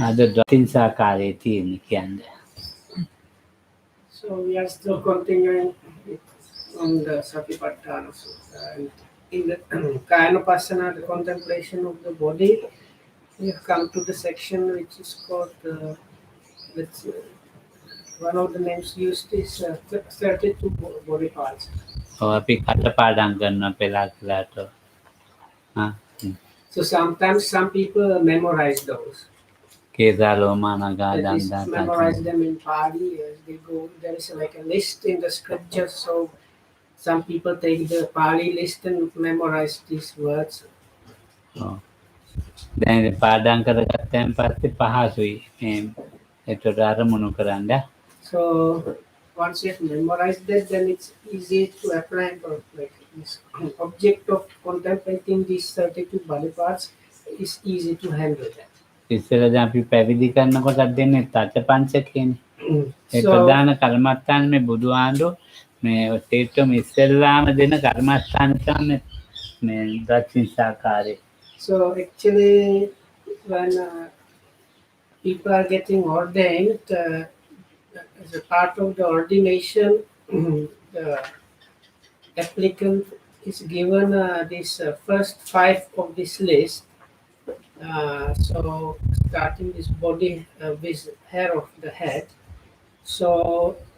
අද දොතින්සාකාරයේ තියෙන කියන්නේ. So we are still continuing on the Satipatthana Sutta. And in the Kayanapasana, the contemplation of the body, we have come to the section which is called, one of the names used is 32 body parts. අපි කටපාඩම් කරනවා පෙළාට. So sometimes some people memorize those. කේසා ලෝමා නගා That is, දන්තා memorize them in Pali as they go. There is like a list in the scriptures. So some people take the Pali list and memorize these words. දැන් පාඩම් කරගත්තන් පස්සේ පහසුයි මේ ඒකට අරමුණු කරන්න. So once you have memorized that, then it's easy to apply for like this object of contemplating these 32 body parts is easy to handle that. ඉස්සර දැන් අපි පැවිදි කරනකොටත් දෙන්නේ තච පංචකේනේ. ඒ So ප්‍රධාන කර්මස්ථාන මේ බුදුහාඳු මේ තේට්ටම ඉස්සෙල්ලාම දෙන කර්මස්ථාන තමයි මේ දක්ෂින්සාකාරේ. So actually, when people are getting ordained, as a part of the ordination, the applicant is given this first 5 of this list. So starting this body with hair of the head. So,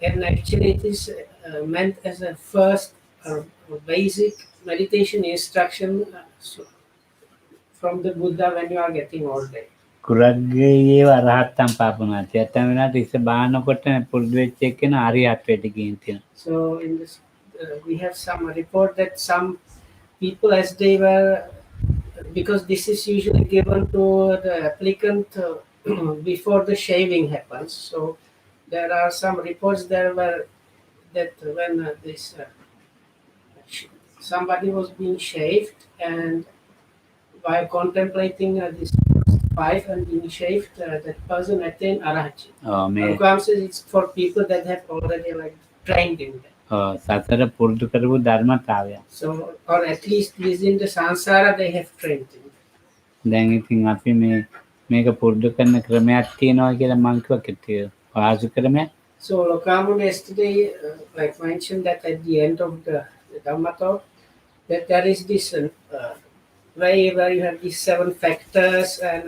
and actually it is meant as a first basic meditation instruction from the Buddha when you are getting ordained. කුරග්ගේ වරහත්තම් පාපුණා. ඇත්තම වෙනාට ඉස්ස බානකොට පුරුදු වෙච්ච එක්කන හරියත්වයට ගිහින් තියෙනවා. So in this, we have some report that some people, as they were, because this is usually given to the applicant before the shaving happens. So there are some reports there were that when somebody was being shaved, and while contemplating this 5 and being shaved, that person attained Arahati. මේ Gam says it's for people that have already like trained in that. සතර පුරුදු කරපු ධර්මතාවය. So, or at least within the samsara they have trained in. දැන් ඉතින් අපි මේක පුරුදු කරන ක්‍රමයක් තියෙනවා කියලා මම කිව්වා පහසු ක්‍රමයක්. So Lokamun yesterday like mentioned that at the end of the Dhamma talk, that there is this way where you have these 7 factors and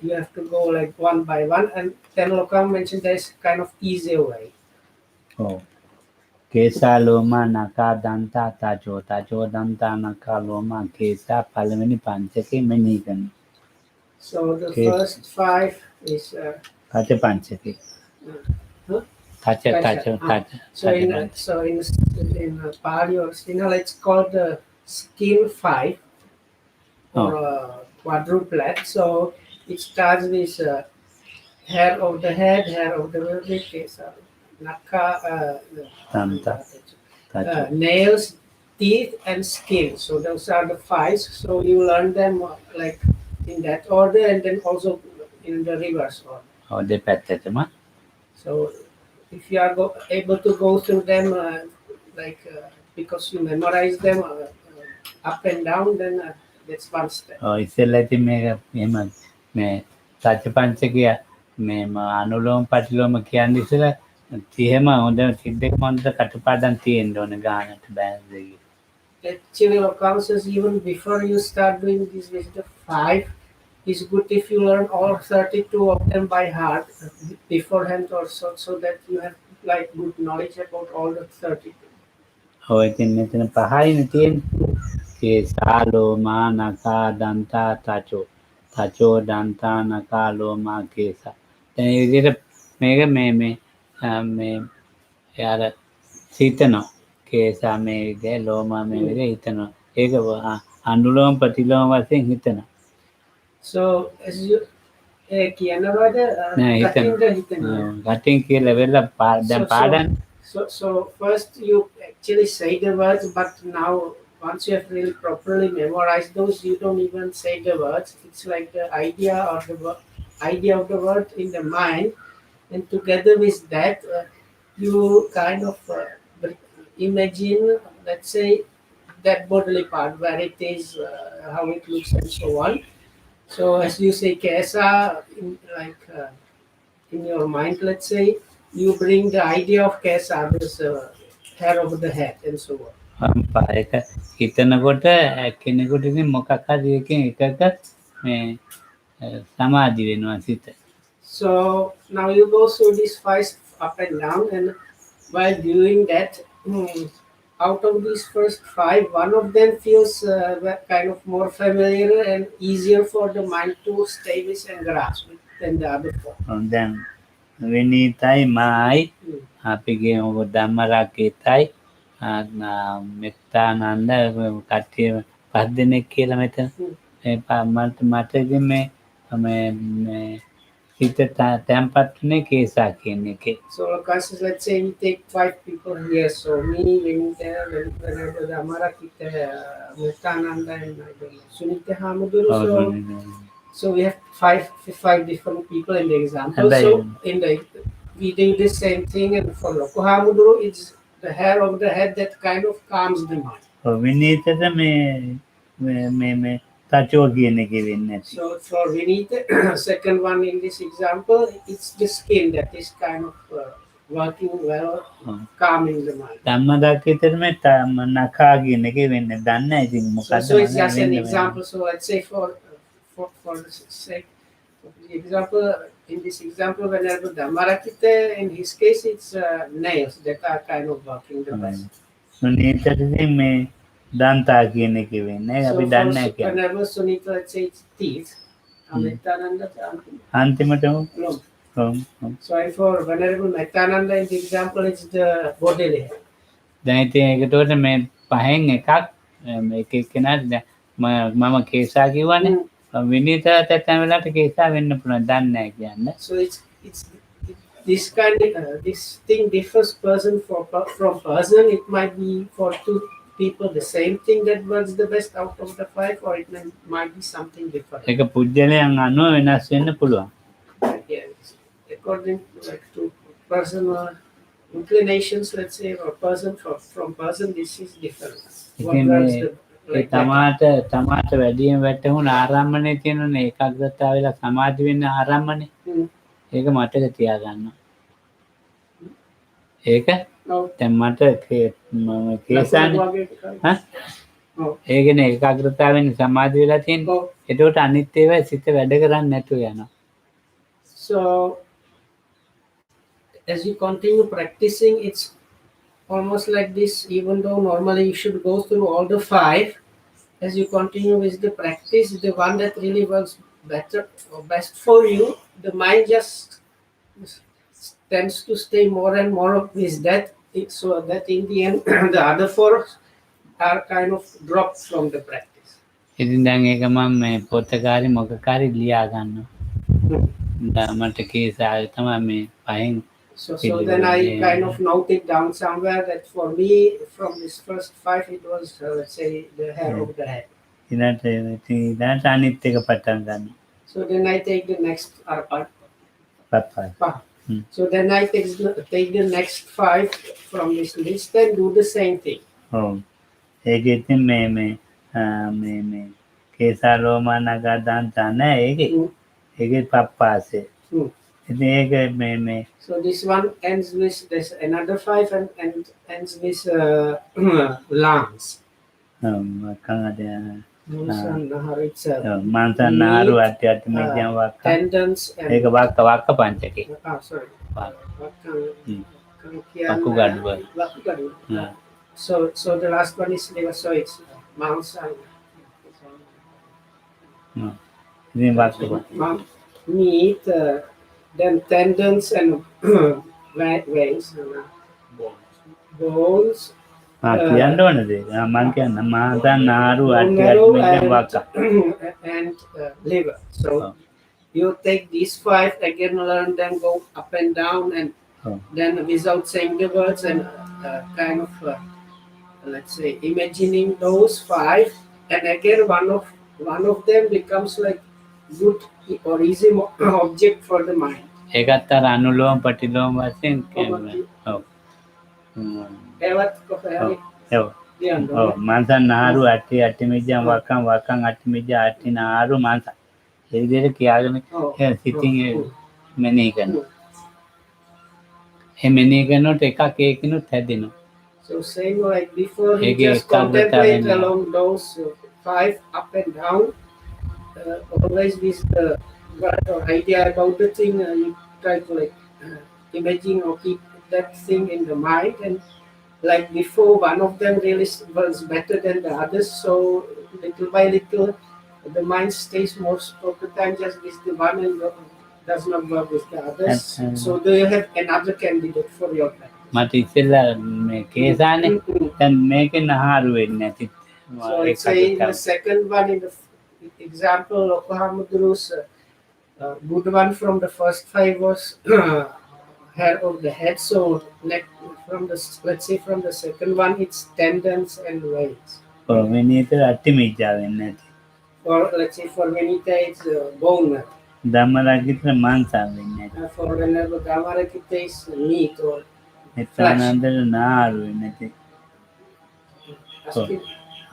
you have to go like one by one, and then Lokamun mentioned there is kind of easier way. කේසා ලෝමා නකා දන්තා තචෝ දන්තා නකා ලෝමා කේසා පළවෙනි පංචකේ මෙනෙහි කරනවා. So the first 5 is තච පංචකේ. තච. So in Pali or Sinhala it's called the skin 5 or quadruplet. So it starts with hair of the head, hair of the wrist, naka, nails, teeth, and skin. So those are the 5. So you learn them like in that order, and then also in the reverse order. දෙපැත්තටම. So if you are able to go through them because you memorize them up and down, then that's one step. ඉස්සෙල්ලා ඉතින් මේක එහෙම මේ සත්‍ය පංචකය මේ අනුලෝම පටිලෝම කියන්නේ ඉස්සෙල්ලා 30ම හොඳ සිද්දෙක මොන්ද කටපාඩම් තියෙන්න ඕන ගානට බෑන්දේ. Actually, Lokam says even before you start doing this with the 5, it's good if you learn all 32 of them by heart beforehand also, so that you have like good knowledge about all the 32. ඉතින් මෙතන පහයිනේ තියෙන්නේ. කේසා ලෝමා නකා දන්තා තචෝ දන්තා නකා ලෝමා කේසා. දැන් මේ විදිහට මේක මේ යාර හිතනවා. කේසා මේ විදිහ ලෝමා මේ විදිහ හිතනවා. ඒක අනුලෝම ප්‍රතිලෝම වශයෙන් හිතනවා. So as you කියනවාද ගටින් කියලා වෙලා දැන් පාඩම්. So first you actually say the words, but now once you have really properly memorized those, you don't even say the words. It's like the idea of the word in the mind, and together with that you kind of imagine, let's say, that bodily part where it is, how it looks and so on. So as you say, Kesa, in your mind, let's say, you bring the idea of Kesa, this hair over the head, and so on. ඒක හිතනකොට කෙනෙකුට ඉතින් මොකක් හරි එකකින් එකක මේ සමාධි වෙනවා සිත. So now you go through these five up and down, and while doing that, out of these first five, one of them feels kind of more familiar and easier for the mind to stay with and grasp it than the other four. දැන් විනීතයි මායි අපිගේ ධම්මරක්කේතයි මෙත්තානන්ද කට්ටිය 5 දෙනෙක් කියලා මෙතන මට ඉතින් මේ හිත තැම්පත්ුනේ කේසා කියන එකේ. So let's say we take 5 people here, so me, Vinita, Venerable Dhammarakita, Muttananda, and Sunita Hamaduru. So we have five different people in the example. So we do the same thing, and for Lokohamuduru, it's the hair of the head that kind of calms the mind. විනීතට මේ තචෝ කියන එකේ වෙන්නේ. So for Vinita, second one in this example, it's the skin that is kind of working well, calming the mind. ධම්මදක්කේතර මේ නඛා කියන එකේ වෙන්නේ. දන්නේ ඉතින් මොකද්ද? So it's just an example. So let's say for the sake of the example, in this example, whenever Dhammarakita, in his case, it's nails that are kind of working the best. සුනීතටදී මේ දන්තා කියන එකේ වෙන්නේ. අපි දන්නේ නැහැ කියන්නේ. Whenever Sunita, let's say it's teeth, Amittananda, අන්තිමටම So for Venerable Maitananda, in the example, it's the bodily hair. දැන් ඉතින් ඒකට මේ පහෙන් එකක් මේක එක්කෙනාට මම කේසා කිව්වනේ. විනීත තත්ත්වයන් වලට කේසා වෙන්න පුළුවන් දන්නේ නැහැ කියන්න. So it's this kind of this thing differs person from person. It might be for two people the same thing that works the best out of the five, or it might be something different. ඒක පුජ්‍යලයන් අනුව වෙනස් වෙන්න පුළුවන්. According to personal inclinations, let's say, or person from person, this is different. තමාට වැඩියෙන් වැටහුණු ආරම්මණය තියෙනුනේ ඒකාග්‍රතාව වෙලා සමාධි වෙන්න ආරම්මණය. ඒක මතක තියාගන්න. ඒක දැන් මට කේසානේ ඒකනේ ඒකාග්‍රතාවෙන් සමාධි වෙලා තියෙන්නේ. ඒකට අනිත් ඒවා සිත වැඩ කරන්නේ නැතුව යනවා. So as you continue practicing, it's almost like this. Even though normally you should go through all the five, as you continue with the practice, the one that really works better or best for you, the mind just tends to stay more and more with that, so that in the end the other four are kind of dropped from the practice. ඉතින් දැන් ඒක මම මේ පොතකාරි මොකකාරි ලියා ගන්නවා. මට කේසාවේ තමයි මේ පහෙන්. So then I kind of note it down somewhere that for me, from this first five, it was, let's say, the hair of the head. ඊට අනිත් එක පටන් ගන්න. So then I take the next part. So then I take the next five from this list and do the same thing. ඒක ඉතින් මේ කේසා ලෝමා නගා දන්තා නෑ ඒකේ පප්පාසේ. ඉතින් ඒක මේ So this one ends with this another five and ends with lungs. මාංශනාරු අට්ටි මෙජ්ජම් වක්ක. Tendons and ඒක වක්ක පංචකේ. sorry. වකුගඩුව. So the last one is liver, so it's mouth and meat, then tendons and veins, bones, කියන්න ඕනද මම කියන්න මාංශනාරු අට්ටි මෙජ්ජම් වක්ක. and liver. So you take these five again, learn them, go up and down, and then without saying the words and kind of let's say imagining those five, and again one of them becomes like good or easy object for the mind. ඒකත් අර අනුලෝම ප්‍රතිලෝම වශයෙන් මාංශනාරු අට්ටි මෙජ්ජම් වක්කම් අට්ටි මෙජ්ජ අට්ටි නාරු මාංශ ඒ විදිහට කියාගෙන සිතින් මෙනෙහි කරනවා. ඒ මෙනෙහි කරනකොට එකක් ඒකිනුත් හැදෙනවා. So same like before, he ඒකේ just ඒකාග්‍රතාවය contemplate එනවා. along those five up and down. Always with the right or idea about the thing, you try to like imagine or keep that thing in the mind, and like before, one of them really was better than the others. So little by little, the mind stays most of the time just with the one and does not work with the others. So do you have another candidate for your practice? මට ඉස්සෙල්ලා මේ කේසානේ දැන් මේකෙන් අහාරු වෙන්නේ නැති So it's say in the second one, in the example, Okahamuduru's good one from the first five was hair of the head. So from the, let's say from the second one, it's tendons and veins. වෙනීත අට්ටිමිජ්ජා වෙන්නේ නැති. Or let's say for Venita, it's bone marrow. ධම්මරාගිතර මාංශා වෙන්නේ නැති. For whenever Dhammarakita is meat or නිත්‍යානන්දර නාරු වෙන්නේ නැති.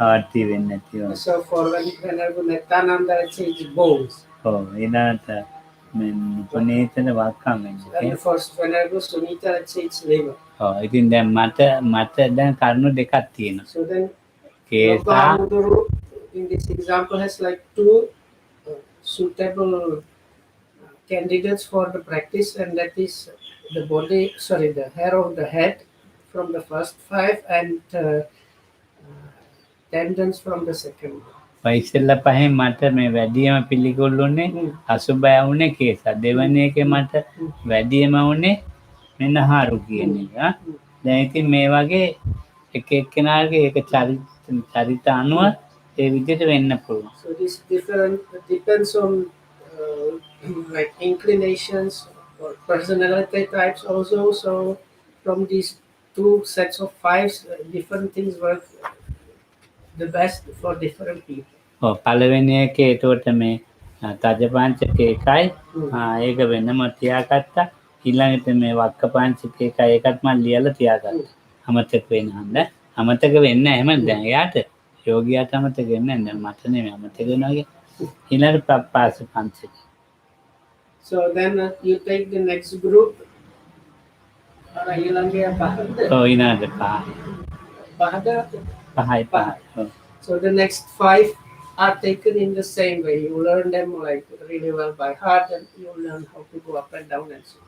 ආටි වෙන්නේ නැති. So for whenever Nityananda, let's say it's bones. ඊළඟට පුනීතන වක්කම් වෙන්නේ. And the first whenever Sunita, let's say it's liver. ඉතින් දැන් මට දැන් කරුණු දෙකක් තියෙනවා. So then කේසා in this example has like two suitable candidates for the practice, and that is the the hair of the head from the first five, and tendons from the second one. ඉස්සෙල්ලා පහෙන් මට මේ වැඩියම පිළිකුල් උනේ අසුබය වුනේ කේසා. දෙවෙනි එකේ මට වැඩියම උනේ මෙනහාරු කියන එක. දැන් ඉතින් මේ වගේ එක එක්කෙනාගේ ඒක චරිත අනුව ඒ විදිහට වෙන්න පුළුවන්. So this depends on like inclinations or personality types also. So from these two sets of fives, different things work the best for different people. පළවෙනි එකේ ඒකට මේ තජ පංචක එකයි ඒක වෙනම තියාගත්තා. ඊළඟට මේ වක්ක පංචක එකයි ඒකත් මම ලියලා තියාගත්තා. අමතක වෙන හන්ද අමතක වෙන්නේ නැහැ එහෙම දැන් එයාට යෝගියාට අමතක වෙන්නේ නැහැ. මට නෙමෙයි අමතක වෙනවා කිය. ඊළඟට පපාස පංචක. So then you take the next group. ඊළඟේ පහද? ඊළඟට පහද? පහයි. So the next five are taken in the same way. You learn them like really well by heart, and you learn how to go up and down and so on.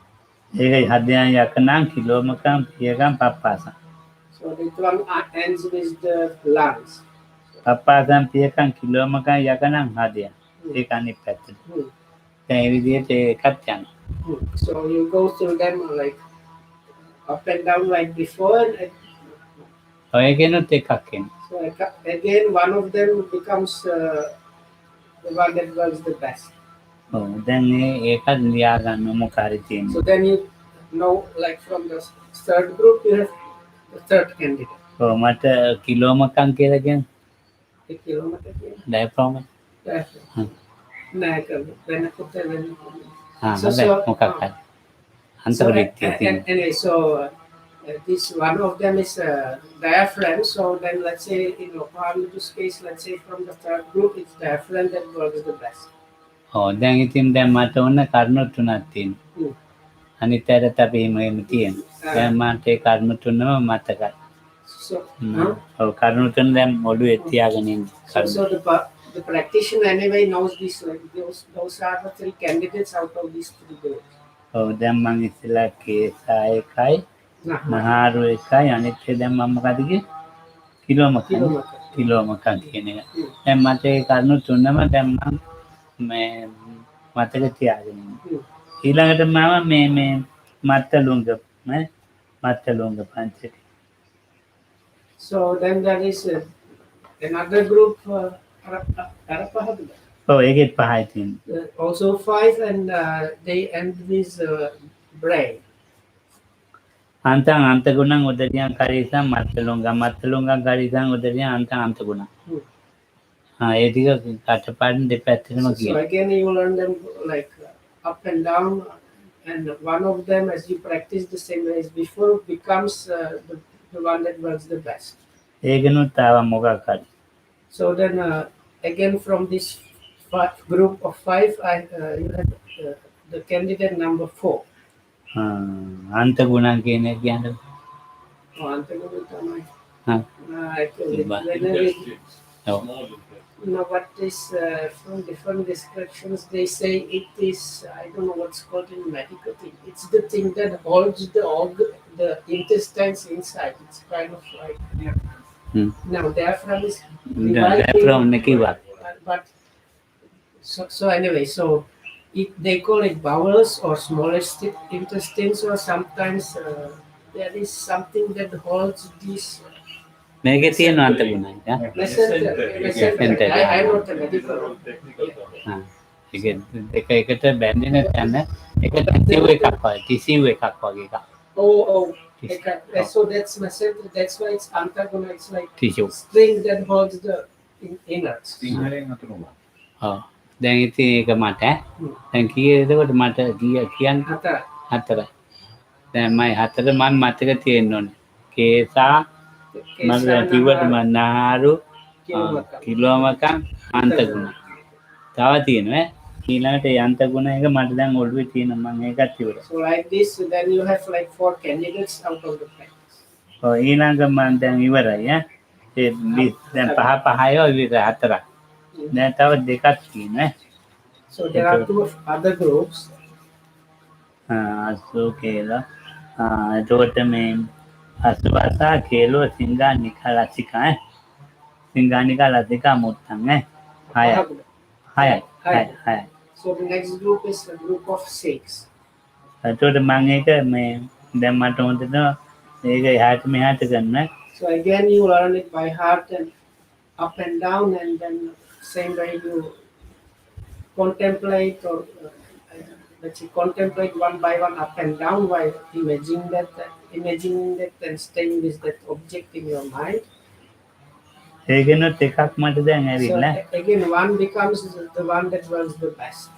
ඒකයි හදයන් යකනම් කිලෝමකම් පියකම් පප්පාසම්. So this one ends with the lungs. පප්පාසම් පියකම් කිලෝමකම් යකනම් හදයන්. ඒක අනිත් පැත්තට. දැන් ඒ විදිහට ඒකත් යනවා. So you go through them like up and down like before, and ඔයගෙනුත් එකක් එනවා. so again one of them becomes the one that works the best. දැන් ඒකත් ලියා ගන්න මොකාරි තියෙනවා. So then you know, like from the third group, you have the third candidate. මට කිලෝමකම් කියලා කියන්නේ The kilometer here. ඩයෆ්‍රාම. මොකක් හරි. අන්තර්වෘත්තිය තියෙනවා. Anyway, so this one of them is diaphragm. So then let's say in Okahamudu's case, let's say from the third group, it's diaphragm that works the best. දැන් ඉතින් දැන් මට ඕන කරුණු තුනක් තියෙනවා. අනිත් අයටත් අපි එහෙම තියෙනවා. දැන් මට ඒ කරුණු තුනම මතකයි. So කරුණු තුන දැන් ඔළුවේ තියාගෙන ඉන්න. So the practitioner anyway knows this. Like those are the three candidates out of these three groups. දැන් මම ඉස්සෙල්ලා කේසා එකයි නහාරු එකයි අනිත් එක දැන් මම මොකද කිව්වේ කිලෝමකම් කියන එක. දැන් මට ඒ කරුණු තුනම දැන් මම මේ මතක තියාගෙන ඉන්නවා. ඊළඟට මම මේ මත්තලුංග පංචක. So then there is another group. ඒකෙත් පහයි තියෙනවා. Also five, and they end with brain. Antang antagunang udariang karisang matalungang karisang udariang antang antagunang. Edi ka katapan depetin mo So again you learn them like up and down, and one of them, as you practice the same way as before, becomes the one that works the best. Eganu tawa moga kali. So then again from these group of 5, you have the candidate number 4. අන්ත ගුණන් කියන එක කියන්නේ Antaguna තමයි. හා ඔව් No, but this from different descriptions they say it is, I don't know what's called in medical thing. It's the thing that holds the intestines inside. It's kind of like now diaphragm is divided. diaphragm ne kiwa But so anyway, so they call it bowels or smallest intestines, or sometimes there is something that holds these. මේකේ තියෙන අන්ත ගුණයි ඈ Mesentery. I wrote a medical. හා ඒක දෙක එකට බැඳෙන තැන එක ටිසිව් එකක් වගේ ටිසිව් එකක් වගේ එකක් Oh. So that's mesentery. That's why it's antagona. It's like ටිසිව් string that holds the innards. ඔව් දැන් ඉතින් ඒක මට දැන් කීයේ එතකොට මට කියන්න හතරයි දැන් මම හතර මම මතක තියෙන්න ඕනේ කේසා මම කිව්වට මම නාරු කිලෝමකම් අන්තගුණ තව තියෙනවා ඊළඟට ඒ අන්තගුණ එක මට දැන් ඔළුවේ තියෙනවා මම ඒකත් ඉවරයි So like this, then you have like 4 candidates out of the practice. ඔව් ඊළඟ මම දැන් ඉවරයි ඈ ඒ දැන් පහය ඉවරයි හතරක් දැන් තව දෙකක් තියෙනවා So there are 2 other groups. අසු කියලා එතකොට මේ අසුභසා කේලෝ සිංගානිකා ලසිකා සිංගානිකා ලසිකා මුත්තන් හයයි So the next group is a group of 6. එතකොට මම ඒක මේ දැන් මට හොඳට මේක එහාට මෙහාට කරන්න So again you learn it by heart and up and down, and then same way you contemplate or let's say contemplate one by one up and down while imagining that and staying with that object in your mind. ඒකනොත් එකක් මට දැන් So ඇවිල්ලා again one becomes the one that works the best.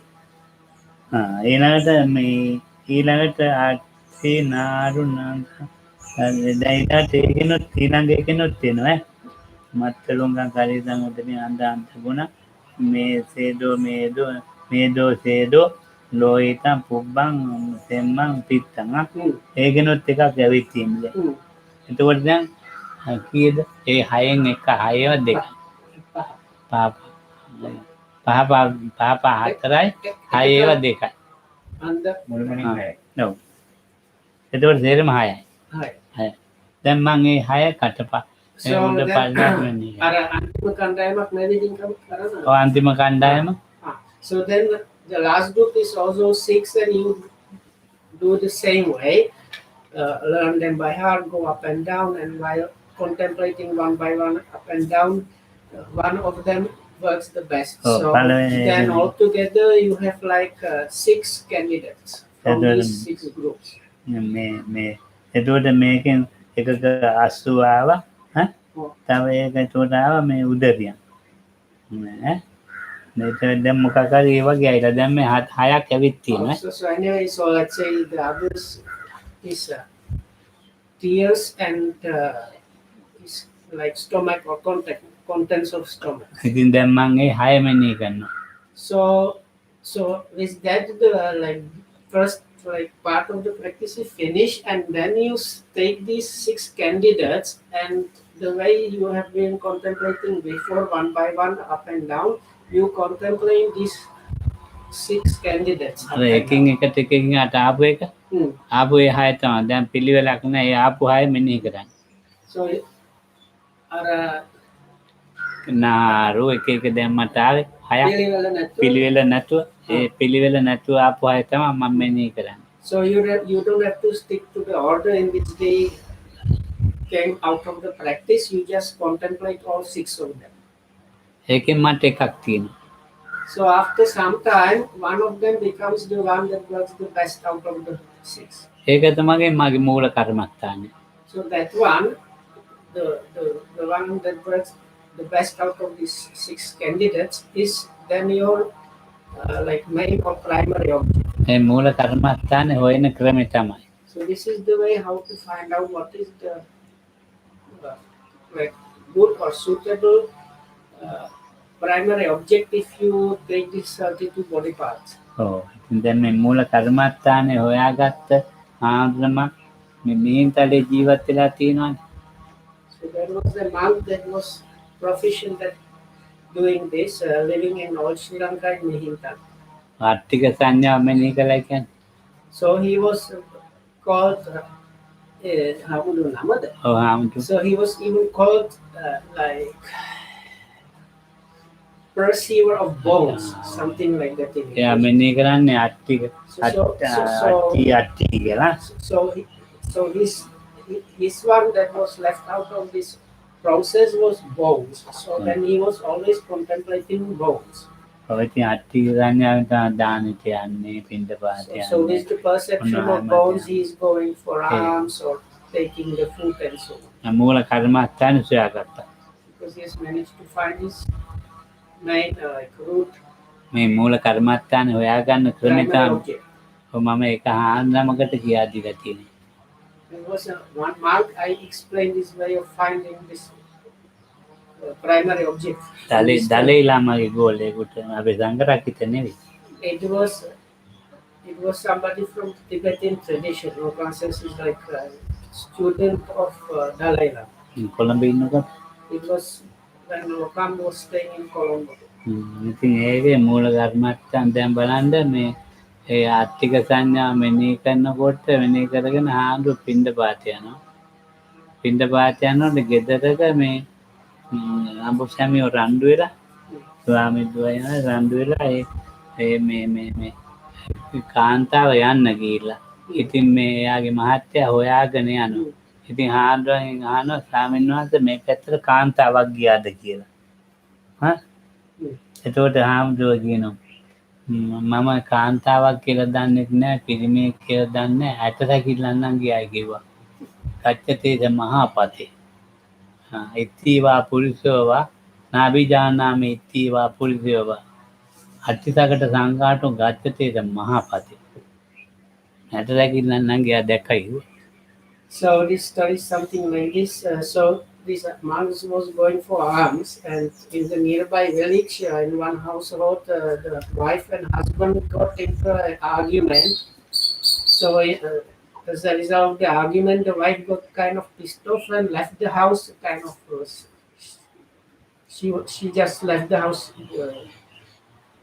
ඊළඟට මේ ඊළඟට ආටි නාරු දැන් ඒකනොත් ඊළඟ එකනොත් තියෙනවා මත්තලුංගන් කරිදන් උදේ අන්දාන්ත ගුණ මේ සේදෝ ලෝහිතං පුබ්බං සෙම්මං පිත්තං ඒකනොත් එකක් ඇවිත් තියෙනවා එතකොට දැන් කීයද ඒ හයෙන් එක හයව දෙක පහ හතරයි හයව දෙකයි And ඔව් එතකොට සේරම හයයි hi. දැන් මම ඒ හය කටපා So උඩ then, පල්ලෙන්නේ අර අන්තිම කණ්ඩායමක් නැවිදින් කරනවා. ඔව් අන්තිම කණ්ඩායම So then the last group is also 6, and you do the same way. Learn them by heart, go up and down, and while contemplating one by one up and down, one of them works the best. Oh, so then altogether you have like 6 candidates from these 6 groups. මේ එතකොට මේකෙන් එකක 80 ආවා තව එකකට ආවා මේ උදරියන් නේ මේක දැන් මොකක් හරි ඒ වගේ අයලා දැන් මේ හයක් ඇවිත් තියෙනවා So anyway, so let's say the others is tears and is like stomach or contents of stomach. ඉතින් දැන් මම ඒ හය මෙනෙහි කරනවා So with that the like first like part of the practice is finished, and then you take these 6 candidates, and the way you have been contemplating before one by one up and down, you contemplate these 6 candidates. අර එකකින් එකට එකකින් අට ආපු එක ආපු ඒ හය තමයි දැන් පිළිවෙලක් නැහැ ඒ ආපු හය මෙනෙහි කරන්නේ So අර නාරු එක එක දැන් මට ආවේ හයක් පිළිවෙල නැතුව ඒ පිළිවෙල නැතුව ආපු හය තමයි මම මෙනෙහි කරන්නේ So you don't have to stick to the order in which they came out of the practice. You just contemplate all 6 of them. ඒකෙන් මට එකක් තියෙනවා So after some time, one of them becomes the one that works the best out of the 6. ඒක තමයි මගේ මූල කර්මස්ථානය So that one, the one that works the best out of these 6 candidates is then your like main or primary object. ඒ මූල කර්මස්ථානේ හොයන ක්‍රමය තමයි So this is the way how to find out what is the like good or suitable primary object if you take these 32 body parts. ඔව්. ඉතින් දැන් මේ මූල කර්මස්ථානේ හොයාගත්ත ආන්දරමක් මේ මේන්තලේ ජීවත් වෙලා තියෙනවානේ. So there was a monk that was proficient at doing this, living in old Sri Lanka in Mihinta. ආර්ථික සංඥාව මෙනෙහි කළා කියන්නේ. So he was called Hamudu Namada. ඔව් හාමුදුරුවෝ. So he was even called like perceiver of bones, something like that. In එයා English. මෙනෙහි කරන්නේ අට්ටි කියලා. So his one that was left out of this process was bones. So then he was always contemplating bones. ඔව් ඉතින් අට්ටි සංඥාවෙන් තමයි දානෙට යන්නේ පින්ඩපාතේ So යන්නේ. with the perception of bones, he is going for alms or taking the food and so on. මූල කර්මස්ථානේ සොයාගත්තා. Because he has managed to find his main root මේ මූල කර්මස්ථානේ හොයාගන්න ක්‍රමය primary තමයි. object. ඔව් මම ඒක ආන්දරමකට කියා දීලා තියෙනවා. There was one monk I explained this way of finding this primary object. Dalai ලාමාගේ ගෝලයකට අපේ සංඝරක්කිත නෙවෙයි. It was somebody from Tibetan tradition. Francis is like a student of Dalai Lama. Colombo ඉන්නකොට It was when Lokam was staying in Colombo. ඉතින් ඒකේ මූල කර්මස්ථාන දැන් බලන්න මේ ඒ ආර්ථික සංඥා මෙනෙහි කරනකොට මෙනෙහි කරගෙන ආඳු පින්ඩපාත යනවා. පින්ඩපාත යනකොට ගෙදරක මේ අඹසැමියෝ රණ්ඩු වෙලා ස්වාමීන් රණ්ඩු වෙලා ඒ මේ කාන්තාව යන්න ගිහිල්ලා. ඉතින් මේ එයාගේ මහත්තයා හොයාගෙන යනවා. ඉතින් ආන්දරෙන් අහනවා ස්වාමීන් වහන්සේ මේ පැත්තට කාන්තාවක් ගියාද කියලා. හා එතකොට ආම්දුව කියනවා මම කාන්තාවක් කියලා දන්නේ නැහැ පිරිමියෙක් කියලා දන්නේ නැහැ ඇටසැකිල්ලන්නම් ගියායි කිව්වා. කච්චතේද මහපතේ. ඉතිවා පුරිසෝවා නාබිජානාමි ඉතිවා පුරිසෝවා අට්ටිසකට සංඝාටෝ ගච්ඡතේද මහපතේ. ඇටසැකිල්ලන්නම් ගියා දැක්කයි. So this story is something like this. So this monk was going for alms, and in the nearby village, in one household, the wife and husband got into an argument. So as a result of the argument, the wife got kind of pissed off and left the house. She just left the house.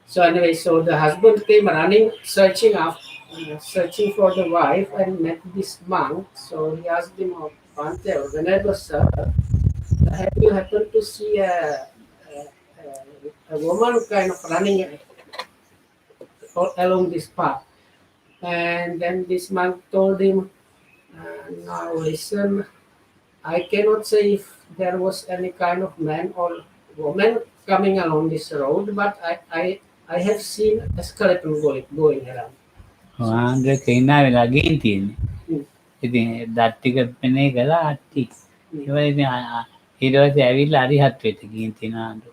So anyway, so the husband came running, searching for the wife, and met this monk. So he asked him, Bhante, whenever sir, have you happened to see a woman kind of running along this path? And then this monk told him, now listen, I cannot say if there was any kind of man or woman coming along this road, but I have seen a skeleton going around. ආන්දර කේනා වෙලා ගින් තියෙන්නේ. ඉතින් දත් ටික පෙනේ ගලා අට්ටි. ඒ වගේ ඊට පස්සේ ඇවිල්ලා අරිහත් වෙට ගින් තියෙන ආන්දර.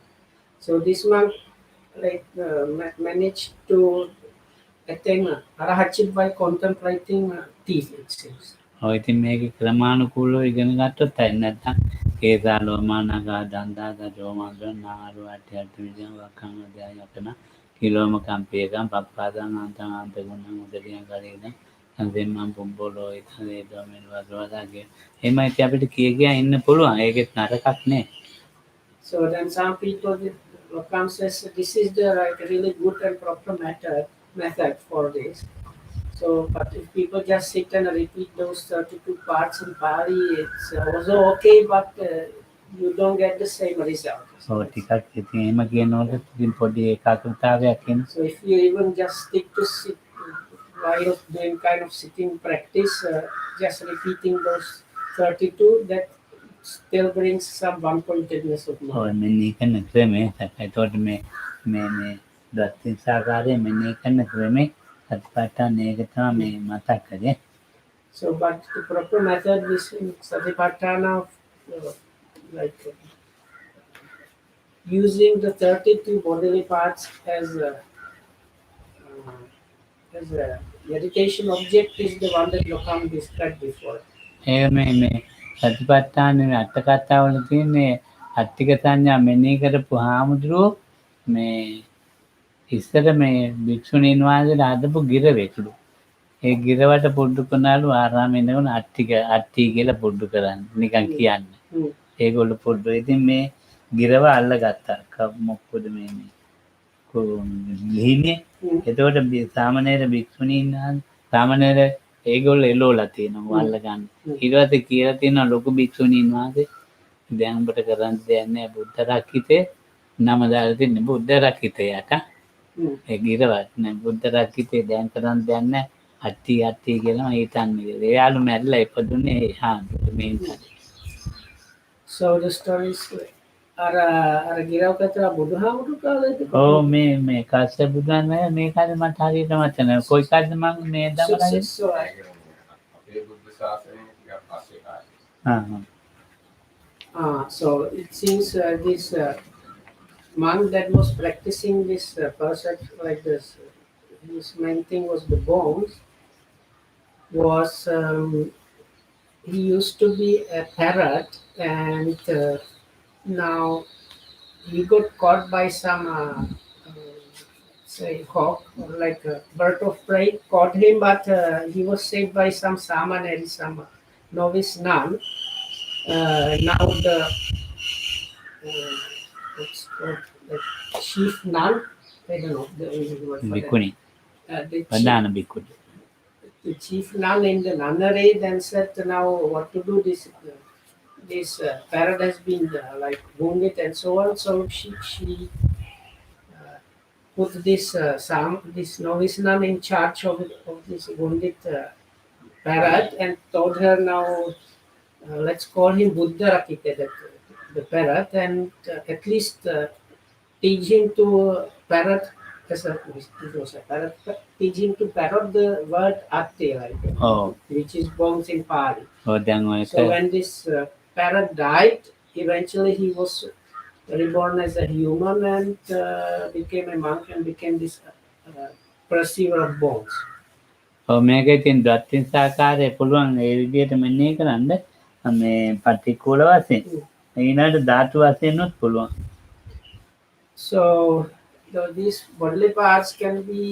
So this monk managed to attain arahantship by contemplating teeth, it seems. ඔය ඉතින් මේක ක්‍රමානුකූලව ඉගෙන ගත්තොත් හරි නැත්නම් කේසා ලෝමානගා දන්දා දෝමග නාරු අට්ටියට විදින වකම් අධ්‍යයන කිලෝම කම්පේකම් පප්පාදන් අන්තං ගුණ මුදලියන් කරේද සංසෙම්මන් පොම්බෝලෝ ඉතනේ දොමෙන් වදවදාගේ එමයිති අපිට කියා ඉන්න පුළුවන් ඒකෙත් නරකක් නෑ. So then some people Lokam says this is the really good and proper method for this. So but if people just sit and repeat those 32 parts in Pali, it's also okay, but you don't get the same result. ඔව් ටිකක් ඉතින් එහෙම කියනකොට ඉතින් පොඩි ඒකාග්‍රතාවයක් එන. So if you even just stick to sit while doing kind of sitting practice, just repeating those 32, that still brings some one-pointedness of mind. ඔව් මෙන්න කරන ක්‍රමය ඒතකොට මේ දත්තින් සාකාරයේ මෙන්න කරන ක්‍රමේ සතිපට්ඨාන ඒක තමයි මේ මතක් කරේ. So but the proper method is in Satipatthana, like using the 32 bodily parts as a meditation object is the one that Lokam described before. ඒක මේ සතිපට්ඨාන අට කතාවල තියෙන්නේ අට්ටික සංඥා මෙනෙහි කරපු හාමුදුරුවෝ මේ ඉස්සර මේ භික්ෂුණීන් වහන්සේලා හදපු ගිරවෙක්ලු. ඒ ගිරවට පුරුදු කරනලු ආරාමේ ඉඳගෙන අට්ටි කියලා පුරුදු කරන්න. නිකන් කියන්න. ඒගොල්ලෝ පුරුදු. ඉතින් මේ ගිරව අල්ලගත්තා. මොකද මේ ගිහිනේ. එතකොට සාමණේර භික්ෂුණීන් සාමණේර ඒගොල්ලෝ එළවලා තියෙනවා අල්ලගන්න. ඊට පස්සේ කියලා තියෙනවා ලොකු භික්ෂුණීන් වහන්සේ දැන් උඹට කරන්න දෙයක් නැහැ බුද්ධ රක්කිතේ නම දාලා තින්නේ බුද්ධ රක්කිතේ යට. ඒ ගිරවත් නෑ බුද්ධ රක්කිතේ දැන් කරන්න දෙයක් නැහැ. අට්ටි කියලා හිතන්නේ. එයාලු මැරිලා ඉපදුනේ මේ So the story is අර ගිරව කතා බුදුහාමුදුරු කාලේද? ඔව් මේ කාශ්‍යප බුදුන් වහන්සේ මේ කාලේ මට හරියට මතක නැහැ. කොයි කාලේද මම මේ දමලා So it seems this monk that was practicing this perception like this, his main thing was the bones. He used to be a parrot, and now he got caught by some say hawk or like a bird of prey caught him, but he was saved by some samaneri, some novice nun. Now the what's called the chief nun, I don't know the word for Bhikkhuni. that. The chief nun in the nunnery then said, now what to do, this parrot has been like wounded and so on. So she put this novice nun in charge of this wounded parrot and told her, now let's call him Buddha Rakite, the parrot, and at least teach him to parrot. It was a parrot. Teach him to parrot the word ate, like, which is bones in Pali. So when this parrot died, eventually he was reborn as a human and became a monk and became this perceiver of bones. මේක ඉතින් දත්තින් සාකාරය පුළුවන් ඒ විදිහට මෙන්නේ කරන්න මේ පටික්කුල වශයෙන් ඊළඟට ධාතු වශයෙන්වත් පුළුවන්. So these bodily parts can be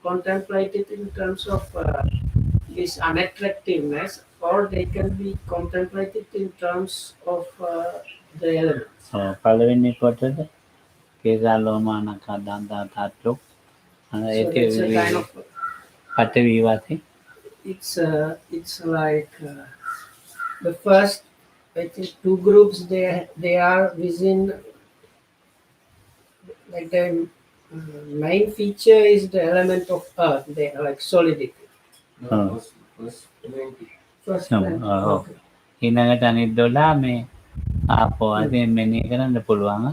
contemplated in terms of this unattractiveness, or they can be contemplated in terms of the elements. පළවෙනි කොටද කේසාලෝමානක දන්තා තාත්තු it's a kind of පඨවි වශයෙන් it's like the first, I think, two groups, they are within, like the main feature is the element of earth. They are like solidity. First ඊළඟට අනිත් 12 මේ ආපෝ වශයෙන් මෙන්නේ කරන්න පුළුවන්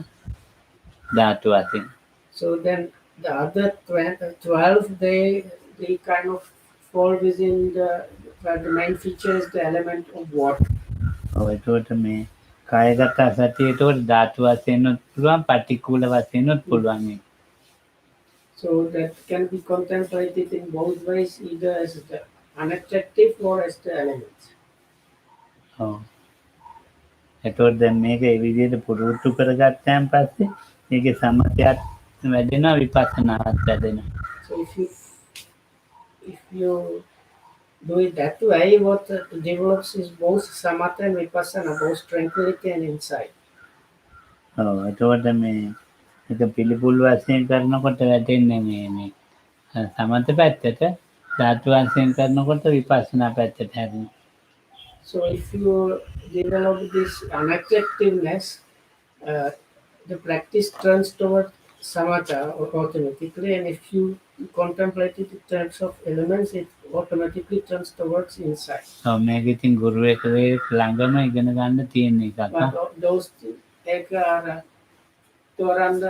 ධාතු වශයෙන්. So then the other 12, they kind of fall within the main feature is the element of water. ඒකට මේ කායගත සතියට ධාතු වශයෙන්වත් පුළුවන් පටික්කුල වශයෙන්වත් පුළුවන්. So that can be contemplated in both ways, either as the unattractive or as the elements. එතකොට දැන් මේක ඒ විදිහට පුරුදු කරගත්තාන් පස්සේ මේකේ සමතයත් වැඩෙනවා විපස්සනාවත් වැඩෙනවා. So if you do it that way, what develops is both samatha and vipassana, both tranquility and insight. එතකොට මේ එක පිළිපුල් වශයෙන් කරනකොට වැටෙන්නේ මේ සමත පැත්තට, ධාතු වශයෙන් කරනකොට විපස්සනා පැත්තට හැරෙනවා. So if you develop this unattractiveness, the practice turns toward samatha automatically, and if you contemplate it in terms of elements, it automatically turns towards insight. මේක ඉතින් ගුරුවරයෙක් ළඟම ඉගෙන ගන්න තියෙන එකක්. But those ek තෝරන්න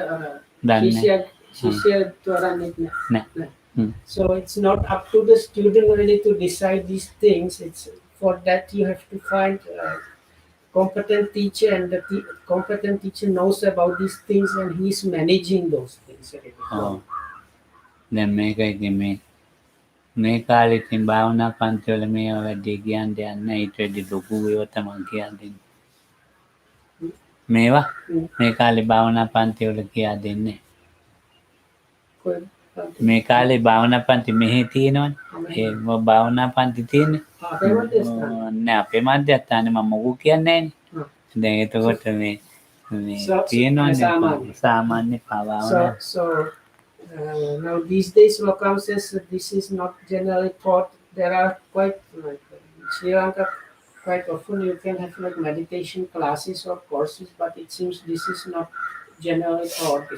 ශිෂ්‍ය තෝරන්නේ නැහැ. So it's not up to the student really to decide these things. It's for that you have to find a competent teacher, and the competent teacher knows about these things and he is managing those things. දැන් මේක ඉතින් මේ කාලේ ඉතින් භාවනා පන්තිවල මේවා වැඩි කියන්න දෙයක් නැහැ. ඊට වැඩි ලොකු ඒවා තමයි කියන්නේ. මේවා මේ කාලේ භාවනා පන්ති වල කියා දෙන්නේ. මේ කාලේ භාවනා පන්ති මෙහි තියෙනවනේ. ඒ භාවනා පන්ති තියෙන්නේ. නෑ අපේ මධ්‍යස්ථානේ මම මොකෝ කියන්නේ නෑනේ. දැන් එතකොට මේ තියෙනවනේ සාමාන්‍ය භාවනා. Now these days Lokam says that this is not generally taught. There are quite like in Sri Lanka quite often you can have like meditation classes or courses, but it seems this is not generally taught.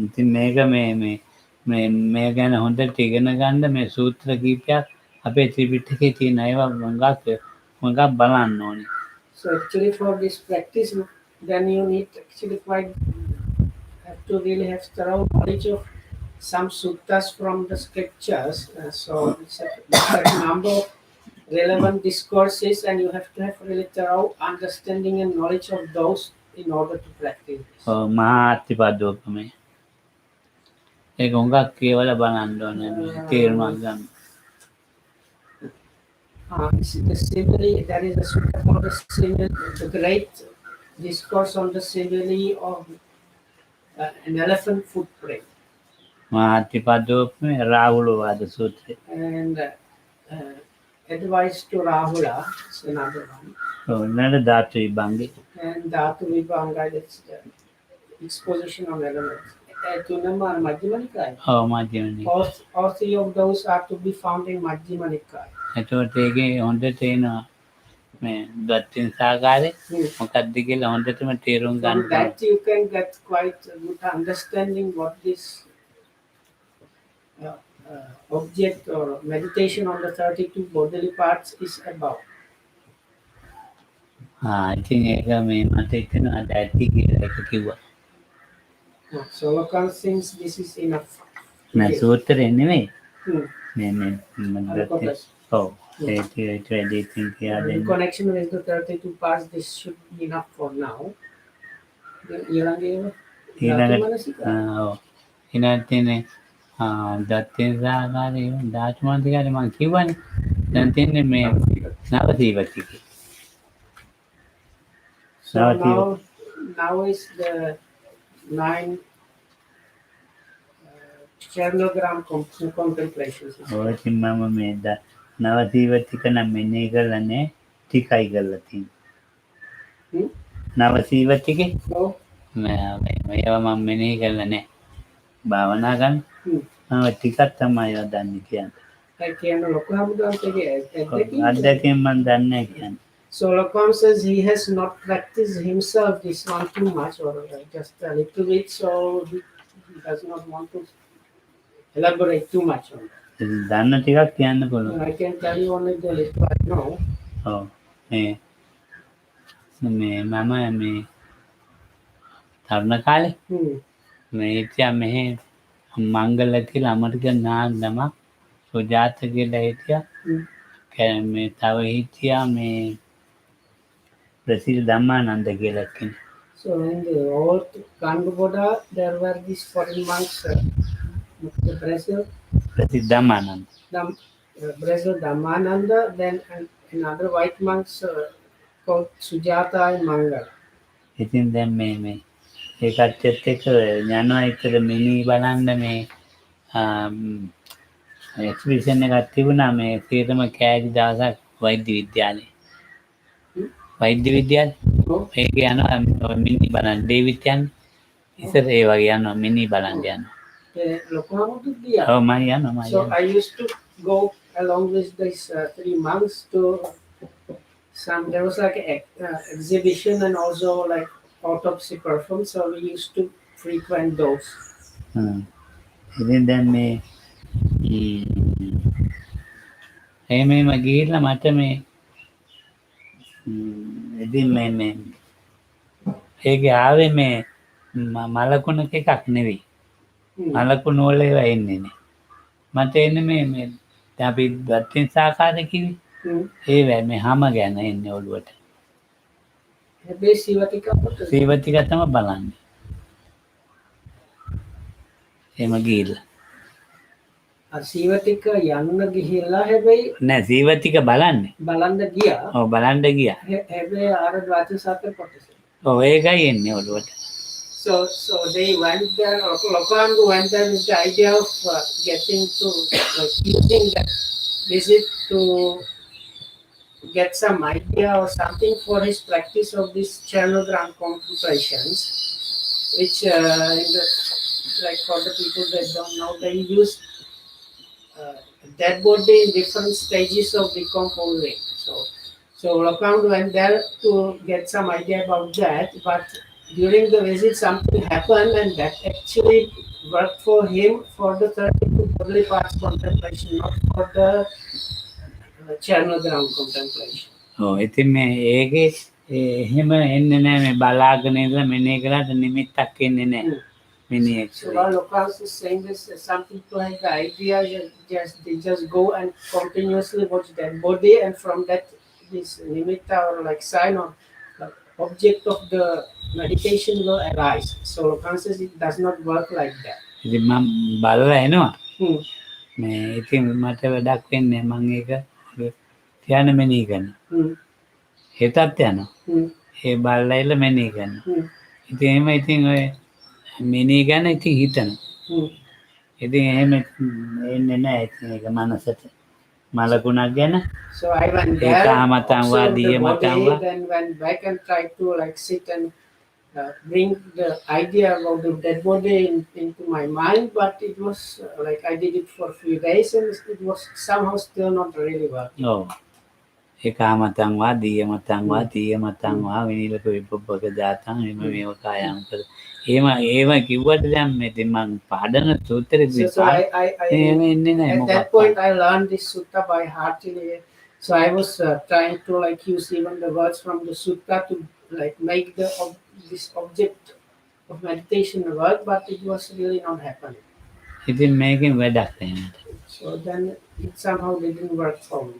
ඉතින් මේ ගැන හොඳට ඉගෙන ගන්න මේ සූත්‍ර කීපයක් අපේ ත්‍රිපිටකයේ තියෙන ඒවා මොකක් බලන්න ඕනේ. So actually for this practice, then you need actually quite have to really have thorough knowledge of some suttas from the scriptures. So it's a number of relevant discourses, and you have to have really thorough understanding and knowledge of those in order to practice this. මහා අත්තිපදෝපමේ ඒක හුඟක් කියවලා බලන්න ඕනේ තේරුමක් ගන්න. The simile, there is a sutta called the simile, the great discourse on the simile of an elephant footprint. මහා අත්තිපදෝපමේ රාහුලවාද සූත්‍රය. And advice to Rahula is another one. නේද ධාතු විභංගේ. And Dhatu Vibhanga, that's the exposition of elements. Tunama and Majjhima Nikaya. ඔව් මධ්‍යම නිකාය. All three of those are to be found in Majjhima Nikaya. එතකොට ඒකේ හොඳට එනවා මේ දත්තින් සාකාරේ මොකක්ද කියලා හොඳටම තේරුම් From ගන්න. that you can get quite a good understanding what this object or meditation on the 32 bodily parts is about. ඉතින් ඒක මේ මට හිතෙනවා අද ඇති කියලා එක කිව්වා. So Lokan thinks this is enough. නෑ සූත්‍රේ නෙමෙයි. Hmm. මේ ඔව් ඒක වැඩි ඉතින් කියලා In දෙන්න. connection with the 32 parts, this should be enough for now. ඊළඟට ඔව් ඊළඟට තියෙන්නේ දත්තින් සාකාරේ ධාතු මනසිකාරේ මම කිව්වනේ. දැන් තියෙන්නේ මේ නවසීවතිකේ. So now is the 9 Chernogram contemplations. ඔය ඉතින් මම මේ නවසීවතික නම් මෙන්නේ කරලා නෑ ටිකයි කරලා තියෙන්නේ. නවසීවතිකේ මේවා මම මෙනෙහි කරලා නෑ. භාවනා කරන්න මම ටිකක් තමයි දන්නේ කියන්නේ. I can අත්දැකීම් මම දන්නේ නෑ කියන්නේ. So Lokam says he has not practiced himself this one too much, or just a little bit, so he does not want to elaborate too much on that. දන්න ටිකක් කියන්න පුළුවන්. I can tell you only the little I know. ඔව් මේ මම මේ තරුණ කාලේ මේ හිටියා මෙහි මංගල කියලා අමරික නාන්දම සුජාත කියලා හිටියා. මේ තව හිටියා මේ ප්‍රසිද්ධ ධම්මානන්ද කියලා කෙනෙක්. So in the old Kangaboda, there were these foreign monks, Brazil, ප්‍රසිද්ධ Dhammananda. Brazil Dhammananda, then another white monks called Sujata and Mangala. ඉතින් දැන් මේ ඒ කට්ටියත් එක්ක යනවා එක්කද මිනි බලන්න මේ එක්ස්පිරිෂන් එකක් තිබුණා මේ සියතම කෑලි දවසක් වෛද්‍ය විද්‍යාලේ. වෛද්‍ය විද්‍යාලේ ඒක යනවා මිනි බලන්න ඩේවිඩ් යන්නේ. ඉතින් ඒ වගේ යනවා මිනි බලන්න යනවා. ඔව් මම යනවා. So I used to go along with these 3 monks to there was like an exhibition and also like autopsy performed, so we used to frequent those. ඉතින් දැන් මේ එහෙම ගිහිල්ලා මට මේ ඉතින් මේ ඒකේ ආවේ මේ මලකුණක එකක් නෙවෙයි. මලකුණ වල ඒවා එන්නේ නේ. මට එන්නේ මේ දැන් අපි දත්තින් සාකාරේ කිව්වේ. ඒ මේ හැම ගැන එන්නේ ඔළුවට. හැබැයි සීවතික තමයි බලන්නේ. එහෙම ගිහිල්ලා. සීවතික යන්න ගිහිල්ලා හැබැයි නෑ සීවතික බලන්න ගියා. ඔව් බලන්න ගියා. හැබැයි ආර ද්වාදස සාකර කොටස. ඔව් ඒකයි එන්නේ ඔළුවට. So they went there, or Lokandu went there with the idea of getting to, like, using that visit to get some idea or something for his practice of these Charnogram contemplations, which in the, like, for the people that don't know, they use dead body in different stages of decomposing. So Lokang went there to get some idea about that, but during the visit something happened, and that actually worked for him for the 32 bodily parts contemplation, not for the channel ground contemplation. ඔව් ඉතින් මේ ඒකේ එහෙම එන්නේ නැහැ මේ බලාගෙන ඉඳලා මෙනේ කරාට නිමිත්තක් එන්නේ නැහැ. මෙනේ So while Lokang is saying this, some people have the idea they just go and continuously watch that body, and from that this nimitta or like sign or like object of the meditation will arise. So Lokang says it does not work like that. ඉතින් මම බලලා එනවා. මේ ඉතින් මට වැඩක් වෙන්නේ මම ඒක ධ්‍යාන මෙනෙහි කරනවා. හිතත් යනවා. ඒ බලලා ඉල මෙනෙහි කරනවා. ඉතින් එහෙම ඉතින් ඔය මෙනෙහි ගැන ඉතින් හිතනවා. ඉතින් එහෙම එන්නේ නැහැ ඉතින් ඒක මනසට. මලකුණක් ගැන. So I went there, then went back and tried to like sit and bring the idea about the dead body into my mind, but it was like I did it for a few days and it was somehow still not really working. Oh. ඒකාමතංවා දීයමතංවා තීයමතංවා විනිලක විපුබ්බක ජාතං එම මේව කායං කර එහෙම ඒව කිව්වට දැන් මේ ඉතින් මං පාඩන සූත්‍රෙ at that point I learned this sutta by heart. So I was trying to like use even the words from the sutta to like make this object of meditation work, but it was really not happening. ඉතින් මේකෙන් වැඩක් නැහැ. So then it somehow didn't work for me.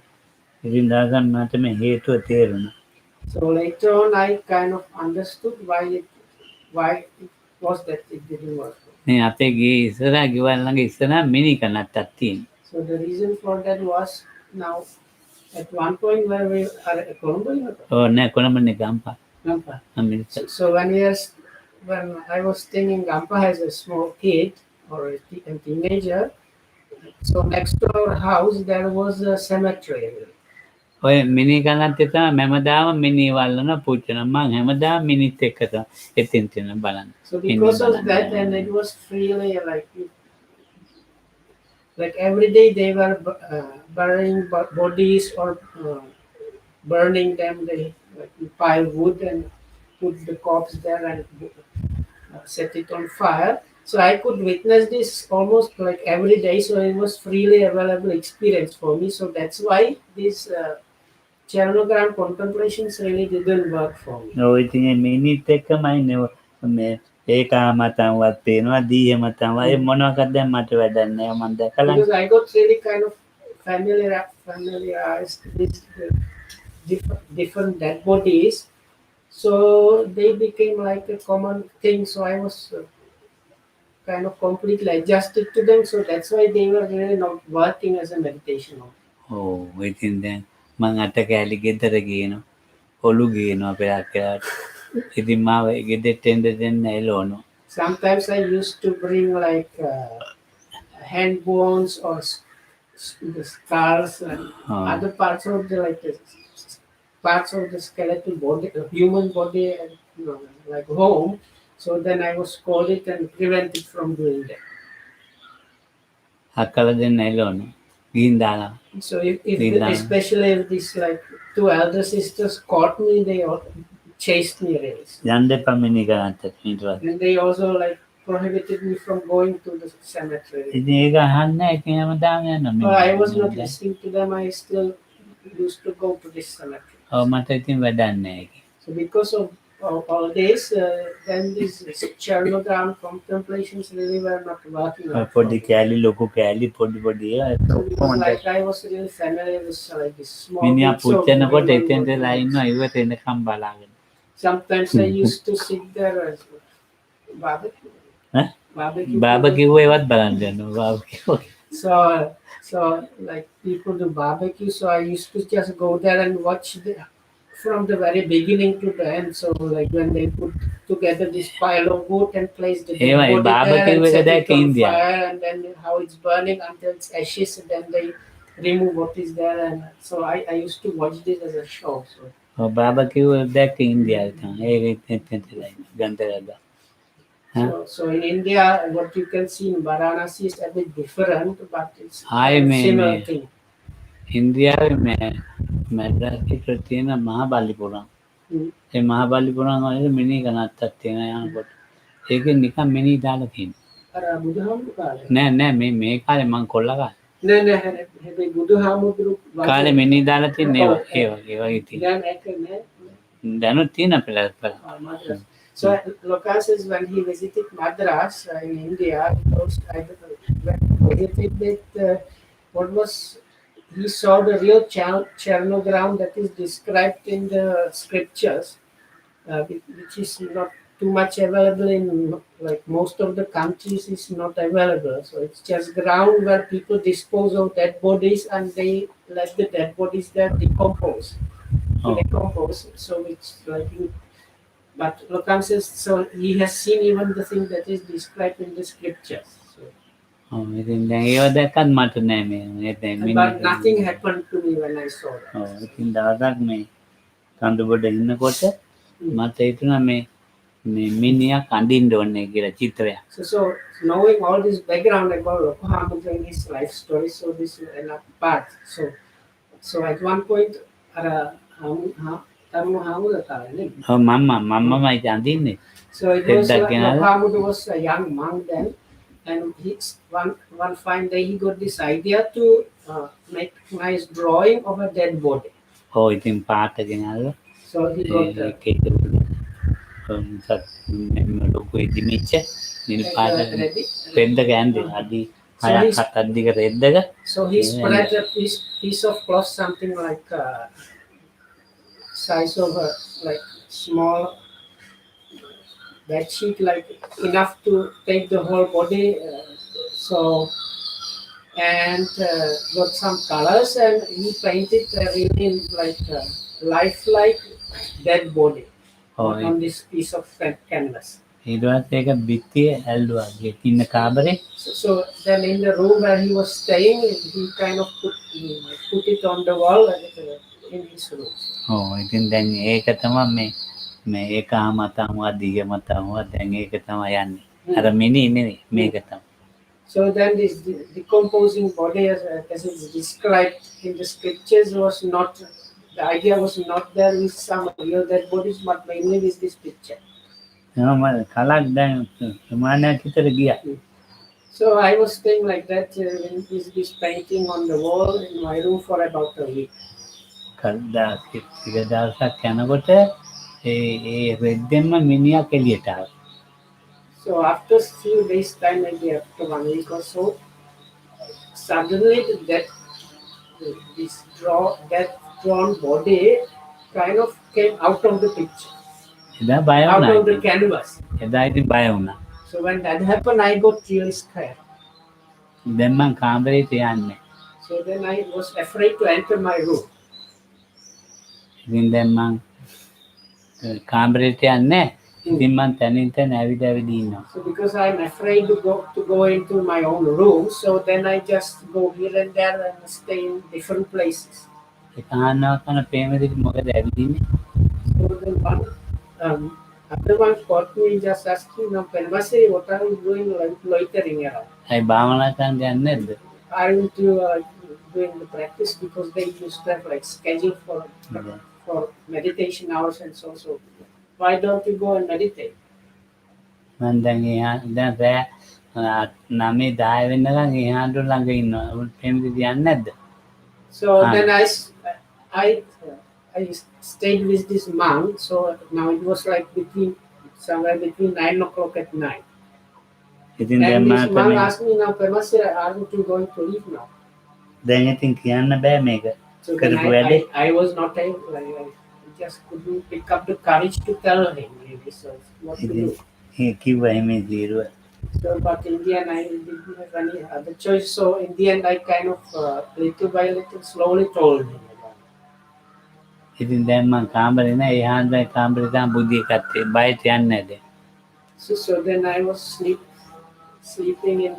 ඉතින් දාගන්න මට මේ හේතුව තේරුණා. So later on I kind of understood why it was that it didn't work. මේ අපේ ගේ ඉස්සරහා ගෙවල් ළඟ ඉස්සරහා මිනි කනත්තක් තියෙනවා. So the reason for that was now at one point where we are at Colombo. Oh, no, Colombo ne Gampa. Gampa. So when I was staying in Gampa as a small kid or a teenager, so next to our house there was a cemetery. ඔය මිනි කනත්තේ තමයි මමදාම මිනි වල්ලන පුච්චන මං හැමදාම මිනිත් එක්ක තමයි එතින් තියන බලන්න. So because of that, and it was really like every day they were burying bodies or burning them. They pile wood and put the corpse there and set it on fire. So I could witness this almost like every day. So it was freely available experience for me. So that's why this Charnogram contemplations really didn't work for me. No, ඉතින් මේ මිනිත් එක්කමයි මේ ඒකාමතංවත් පේනවා දීයමතංවා ඒ මොනවාක්ද දැන් මට වැඩක් නැහැ මම දැකලා. Because I got really kind of familiarized with different dead bodies, so they became like a common thing. So I was kind of completely adjusted to them. So that's why they were really not working as a meditation. Oh, ඉතින් දැන් මං අට කැලි ගෙදර ගේනවා ඔලු ගේනවා පෙරාට ඉතින් මාව ගෙදෙට්ට එන්න දෙන්න එළවනවා. Sometimes I used to bring like hand bones or the skulls and other parts of the parts of the skeletal body, the human body, and like home. So then I was scolded and prevented from doing that. අක්කලා දෙන්න එළවනවා ගිහින් දානවා. So especially if these like two elder sisters caught me, they chased me really. යන්න එපා මිනි කනත්තට ඊට පස්සේ. And they also like prohibited me from going to the cemetery. ඉතින් ඒක අහන්නේ නැහැ හැමදාම යනවා. I was not listening to them. I still used to go to this cemetery. ඔව් මට ඉතින් වැඩක් නැහැ. So because of all this, then these Charnogram contemplations really were not working. පොඩි කැලි ලොකු කැලි පොඩි පොඩි like I was really familiar with like this small. මිනිහා පුච්චනකොට එතෙන්ද ලයින්නවා ඉවත එනකම් බලාගෙන. Sometimes I used to sit there as barbecue. Barbecue ඒවත් බලන්න යනවා barbecue. So like people do barbecue, so I used to just go there and watch the from the very beginning to the end. So like when they put together this pile of wood and place the dead ඒවයි body there බාබකිව් and එක set it දැක්ක on ඉන්දියාවේ. fire, and then how it's burning until it's ashes, and then they remove what is there. And so I used to watch this as a show. So බාබකිව් දැක්ක ඉන්දියාවේ තමයි. ඒක එතනයි ගන්තරදා. so in India, what you can see in Varanasi is a bit different, but it's ආයේ a මේ similar thing. ඉන්දියාවේ මැඩ්‍රස් එකේ තියෙන මහබලිපුරම්. ඒ මහබලිපුරම් වල මිනි ගණත්තක් තියෙනවා යනකොට. ඒකේ නිකන් මිනි දාලා තියෙනවා. අර බුදුහාමුදුරු කාලේ නෑ මේ කාලේ මං කොල්ල කාලේ. නෑ හැබැයි බුදුහාමුදුරු කාලේ මිනි දාලා තියෙන ඒ වගේ තියෙනවා. දැන් ඒක නෑ. දැනුත් තියෙන අපේ Madras. So Loka says when he visited Madras in India, when he visited it, what was he saw the real Chernogram that is described in the scriptures, which is not too much available in like most of the countries is not available. So it's just ground where people dispose of dead bodies and they let the dead bodies there decompose. So it's like but Lokam says so he has seen even the thing that is described in the scriptures. So, ඉතින් දැන් ඒව දැක්කත් මට නෑ මේ but nothing happened to me when I saw that. ඉතින් දවසක් මේ කඳුබඩ ඉන්නකොට මට හිතුණා මේ මිනිහක් අඳින්න ඕනේ කියලා චිත්‍රයක්. So knowing all this background about Lokahamudra and his life story, so this is another part. So at one point, මම්මමයි අඳින්නේ. So it was Lokahamudra was a young monk then, and one fine day he got this idea to make nice drawing of a dead body. ඉතින් පාට ගෙනල්ලා. So he got ලොකු ඉදිමිච්ච නිල් පාට රෙද්දක ඇන්දේ අඩි 6ක් 7ක් දිග රෙද්දක. So he spread a piece of cloth something like size of a like small bed sheet, like enough to take the whole body. And got some colors and he painted really like lifelike dead body on this piece of canvas. ඊට පස්සේ ඒක බිත්තිය ඇල්ලුවා ඉන්න කාමරේ. So then in the room where he was staying, he kind of put it on the wall in his room. ඉතින් දැන් ඒක තමයි මේ ඒකම තමයි දිගම තමයි දැන් ඒක තමයි යන්නේ. අර මිනි නෙවෙයි මේක තමයි. So then this decomposing body as it's described in the scriptures was not, the idea was not there with some real dead bodies, but mainly with this picture. කලක් දැන් සමානයක් විතර ගියා. So I was staying like that with this painting on the wall in my room for about a week. ටික දවසක් යනකොට ඒ රෙද්දෙන්ම මිනිහක් එළියට ආවා. So after a few days time, maybe after 1 week or so, suddenly this drawn body kind of came out of the picture. Out of the canvas. So when that happened, I got really scared. දැන් මං කාමරේට යන්නේ. So then I was afraid to enter my room. ඉතින් දැන් මං කාමරේට යන්නේ. ඉතින් මං තනින් තන ඇවිදවි ඉන්නවා. So because I'm afraid to go into my own room, so then I just go here and there and stay in different places. ඒක අහනවා කන ප්‍රේමදිට මොකද ඇවිදින්නේ? So then other one caught me just asking, now Pelvase, what are you doing loitering around? ඇයි භාවනා කරන්න යන්නේ නැද්ද? Aren't you doing the practice? Because they used to have like schedule for meditation hours and so. Why don't you go and meditate? මං දැන් දැන් රෑ 9:10 වෙනකන් එහාට ළඟ ඉන්නවා. ප්‍රේමදිට යන්නේ නැද්ද? So then I stayed with this monk. So now it was like somewhere between 9 o'clock at night. And this monk asked me, now Pelvase, aren't you going to leave now? දැන් ඉතින් කියන්න බෑ මේක. So I was not able, I just couldn't pick up the courage to tell him really, so what to do. කිව්වා එමේ දීරුව. So but in the end I didn't have any other choice. So in the end I kind of little by little slowly told him about it. ඉතින් දැන් මං කාමරේ නෑ. ඒ හාන්දේ කාමරේ තමයි බුද්ධිය ගත්තේ. බයට යන්නේ නැහැ. So then I was sleeping in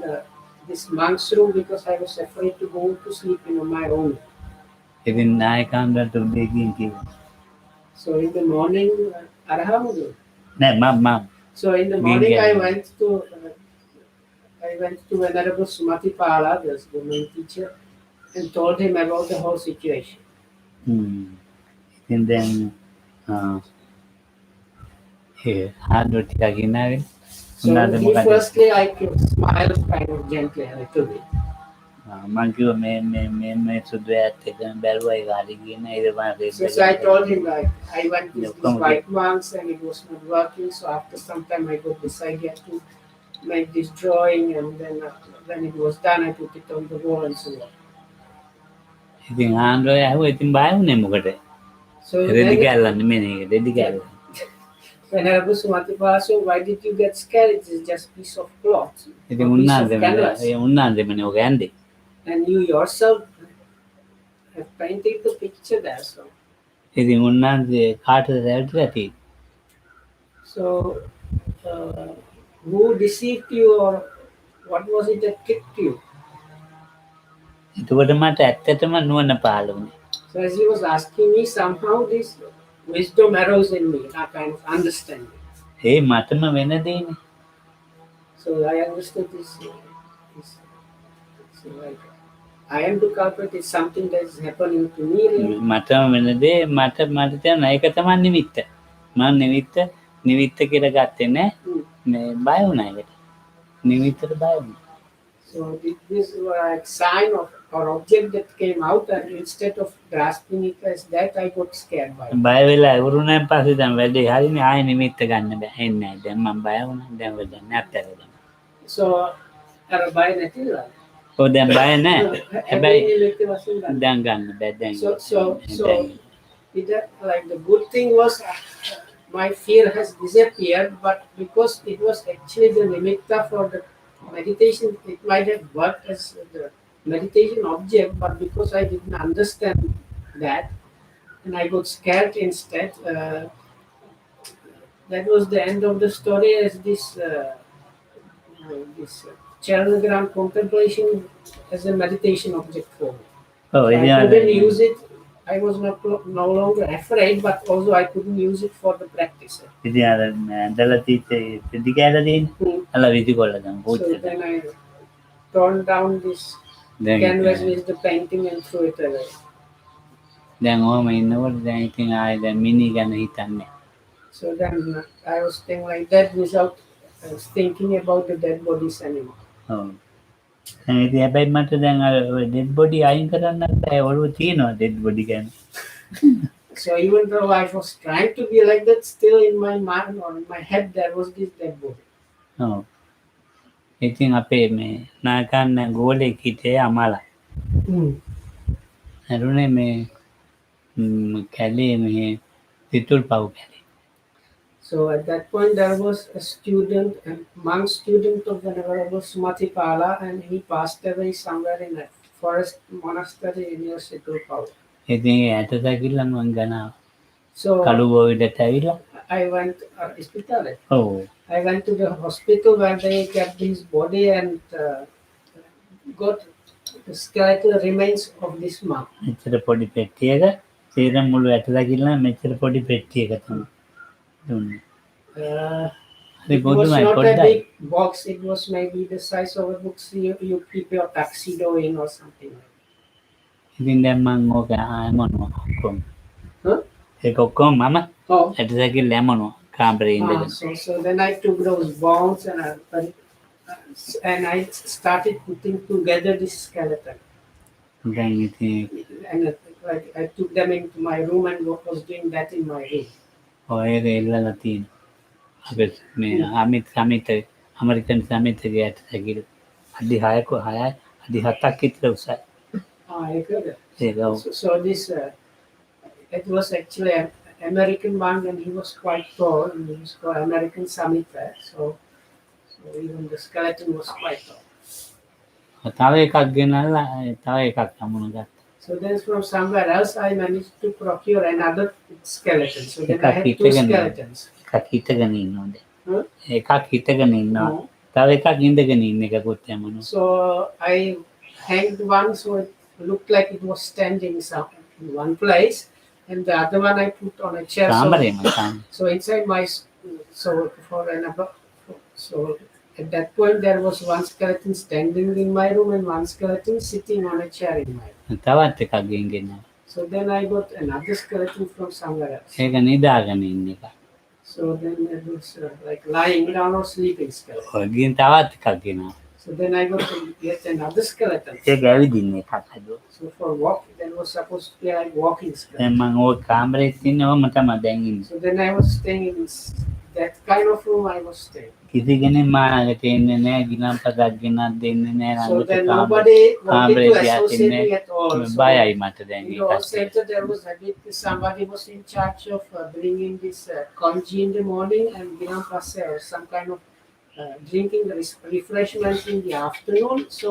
this monk's room because I was afraid to go to sleep in my own. ඉතින් ආයෙ කාමරයට උදේ ගිහින් කිව්වා. So in the morning, Arahamudu. නෑ මම So in the morning, I went to Venerable Sumatipala, the main teacher, and told him about the whole situation. ඉතින් දැන් හාන්දුව ටිකක් ගෙනාවේ. So he firstly I smiled kind of gently a little bit. මං කිව්වා මේ සුදු ඇත් එක බැලුවා ඒක හරි කියන ඊට පස්සේ So I told him like I went to these white monks and it was not working. So after some time I got this idea to make this drawing, and then when it was done I put it on the wall and so on. ඉතින් හාන්දුව ඇහුවා ඉතින් බය වුණේ මොකටද? So රෙදි කැල්ලක් නෙමෙයි ඒක රෙදි කැල්ල. Venerable Sumatipala, so why did you get scared? It is just a piece of cloth. ඉතින් උන්නාන්දේ ඔක ඇන්දේ. And you yourself have painted the picture there. So. ඉතින් උන්නාන්දේ කාටද රැවටිලා තියෙන්නේ? So who deceived you, or what was it that tricked you? එතකොට මට ඇත්තටම නුවණ පහළ වුණේ. So as he was asking me, somehow this wisdom arose in me, a kind of understanding. ඒ මටම වෙන දෙන්නේ. So I understood this. So like, I am the culprit. It's something that is happening to me. මටම වෙන දේ මට තේරෙනවා ඒක තමයි නිමිත්ත. මම නිමිත්ත කියලා ගත්තේ නෑ. මේ බය වුණා ඒකට. නිමිත්තට බය වුණා. So this was a sign of or object that came out, and instead of grasping it as that, I got scared by it. බය වෙලා ඉවරුණාන් පස්සේ දැන් වැඩේ හරිනේ ආයෙ නිමිත්ත ගන්න බෑ. එන්නේ නැහැ. දැන් මම බය වුණා. දැන් වෙන්නේ නැත්තර දැන්. So අර බය නැතිලා. ඔව් දැන් බය නැහැ. හැබැයි දැන් ගන්න බෑ දැන්. So it, like the good thing was my fear has disappeared, but because it was actually the nimitta for the meditation, it might have worked as the meditation object, but because I didn't understand that and I got scared instead, that was the end of the story. As this Charanagram contemplation as a meditation object for me. Oh, I couldn't use it. I was no longer afraid, but also I couldn't use it for the practice. So then I turned down this canvas with the painting and threw it away. So then I was thinking like that without thinking about the dead bodies anymore. හැබැයි මට දැන් අර dead body අයින් කරන්නත් බෑ ඔළුව තියෙනවා dead body ගැන. So even though I was trying to be like that, still in my mind or in my head there was this dead body. ඔව්. ඉතින් අපේ මේ නාකන්න ගෝලෙක් හිටියේ අමලා. හරුනේ මේ කැලේ මේ පිටුල් පව් කැලේ. So at that point there was a student, a monk student of the Venerable Sumatipala, and he passed away somewhere in a forest monastery near Satipatthana. So I went to hospital. I went to the hospital where they kept his body and got the skeletal remains of this monk. It was not a big box. It was maybe the size of a box you keep your tuxedo in or something like that. So then I took those bones and I started putting together this skeleton. And like I took them into my room and was doing that in my room. American සමිතගේ ඇටසැකිලි අඩි 6ක 6යි අඩි 7ක් විතර උසයි. So this it was actually an American monk, and he was quite tall, and he was called American Samita. So even the skeleton was quite tall. තව එකක් ගෙනල්ලා තව එකක් අමුණ ගත්තා. So then from somewhere else I managed to procure another skeleton. So then I එකක් had two හිටගෙන skeletons. එකක් හිටගෙන ඉන්නෝද Huh? එකක් හිටගෙන ඉන්නවා No. තව එකක් ඉඳගෙන ඉන්න එකකුත් යමනු So I hanged one so it looked like it was standing in one place, and the other one I put on a chair. කාමරේම කාම So inside my so for an above, so at that point there was one skeleton standing in my room and one skeleton sitting on a chair in my room. තවත් එකක් ගෙන්ගෙනවා So then I got another skeleton from somewhere else. ඒක නිදාගෙන ඉන්න එක So then it was like lying down or sleeping skeleton. ඔය ගින් තවත් එකක් ගෙනවා So then I got to get another skeleton. ඒක ඇවිදින්න එකක් හදුවා So for walking, that was supposed to be like walking skeleton. දැන් මම ওই කාමරේ ඉන්නවම තමයි දැන් ඉන්නේ So then I was staying in that kind of room. I was staying. කිසි කෙනෙක් මානකට එන්නේ නැහැ ගිලම්පතක් ගෙනත් දෙන්නේ නැහැ So ළඟට then කාමරේ nobody wanted කාමරේ to ගියාත් associate ඉන්නේ me at all. So බයයි මට දැන් it ඒක all said that there was a bit, somebody was in charge of bringing this congee in the morning and ginampase or some kind of drinking refreshments in the afternoon. So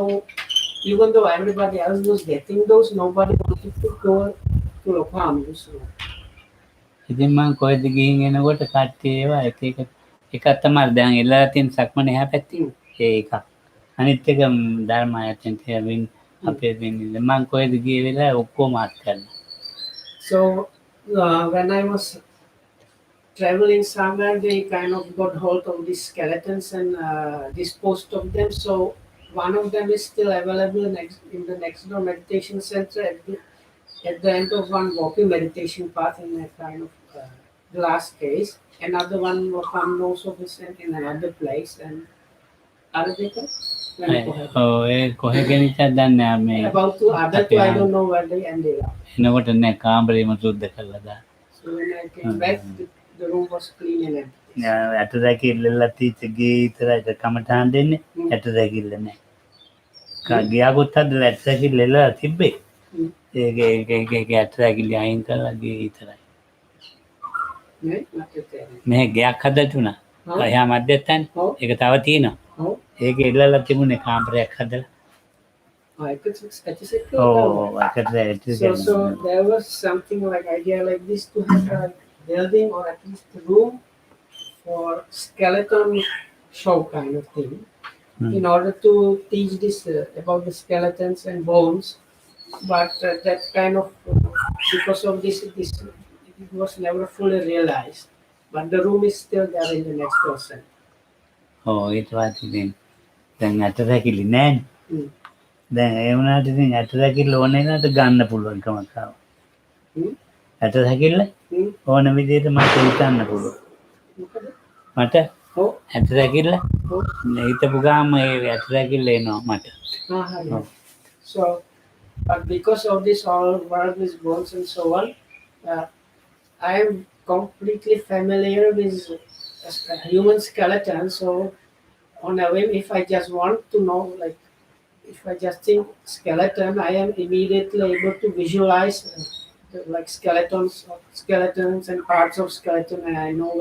even though everybody else was getting those, nobody wanted to go to Lokam. So ඉතින් මම කොහෙද ගිහින් එනකොට කට්ටිය ඒවා එක එක එකක් තමයි දැන් එළලා තියෙන සක්මනේ එහා පැත්තේ ඒ එකක් අනිත් එක ධර්මායතෙන් තියෙන අපේ වෙන්නේ මම කොහෙද ගියේ වෙලාව ඔක්කොම අත්හැරලා So when I was traveling somewhere, they kind of got hold of these skeletons and disposed of them. So one of them is still available in the next door meditation center at the end of one walking meditation path in a kind of glass case. Another one was found also in another place. And Arabica? ඔය කොහෙ ගෙනිච්චද දන්නේ නැහැ මේ About two other two, I don't know where they ended up. එනකොට නෑ කාමරේම සුද්ධ කරලා දාන්න So when I came back, the room was clean and empty. ඇටදැකිල්ලලා තියච්ච ගේ විතරයි කමටහන් දෙන්නේ ඇටදැකිල්ල නෑ ගියාගොත් හදලා ඇටදැකිල්ල එළලා තිබ්බේ ඒක ඇටදැකිල්ල අයින් කරලා ගේ විතරයි මේ ගයක් හදලා තුනා එහා මැදට ඒක තව තියෙනවා ඒක එළලා තිබුණේ කාමරයක් හදලා So there was something like idea like this to have a building or at least a room for skeleton show kind of thing in order to teach this about the skeletons and bones. But that kind of because of this it was never fully realized. But the room is still there in the next person. ඊට පස්සේ දැන් ඇටදැකිලි නෑනේ දැන් ඒ වුණාට ඉතින් ඇටදැකිල්ල ඕනේ නැද්ද ගන්න පුළුවන්කමක් ආවා ඇටදැකිල්ල ඕන විදිහට මට හිතන්න පුළුවන් මට ඇටදැකිල්ල හිතපු ගාම ඒ ඇටදැකිල්ල එනවා මට So but because of this all work with bones and so on, I am completely familiar with a human skeleton. So on a whim, if I just want to know, like if I just think skeleton, I am immediately able to visualize like skeletons and parts of skeleton, and I know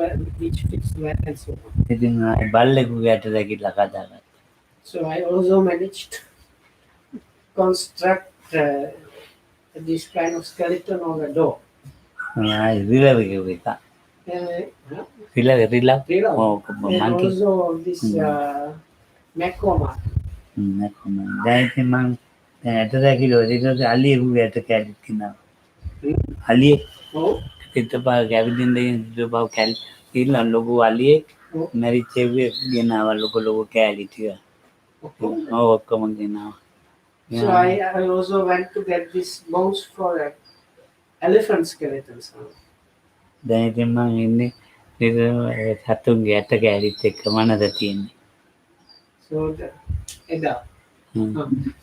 which fits where and so on. ඉතින් බල්ලෙකුගේ ඇටදැකිල්ල කඩාගත්තා So I also managed to construct this kind of skeleton on a door. රිලව් එක රිලව් And also this Macoma. දැන් ඉතින් මම ඇටදැකිල්ල වලට අලියෙකුගේ ඇට කැලිත් කියනවා අලියෙක් පිටපා ගැවිදින්න ඉඳපව කැලි ඉල්ල ලොකු අලියෙක් මැරිච්ච ගෙනාවා ලොකු කැලි ටික ඔක්කොම ගෙනාවා So I also went to get these bones for elephant skeletons. දැන් ඉතින් මම ඉන්නේ සතුන්ගේ ඇට කැලිත් එක්ක මනද තියෙන්නේ So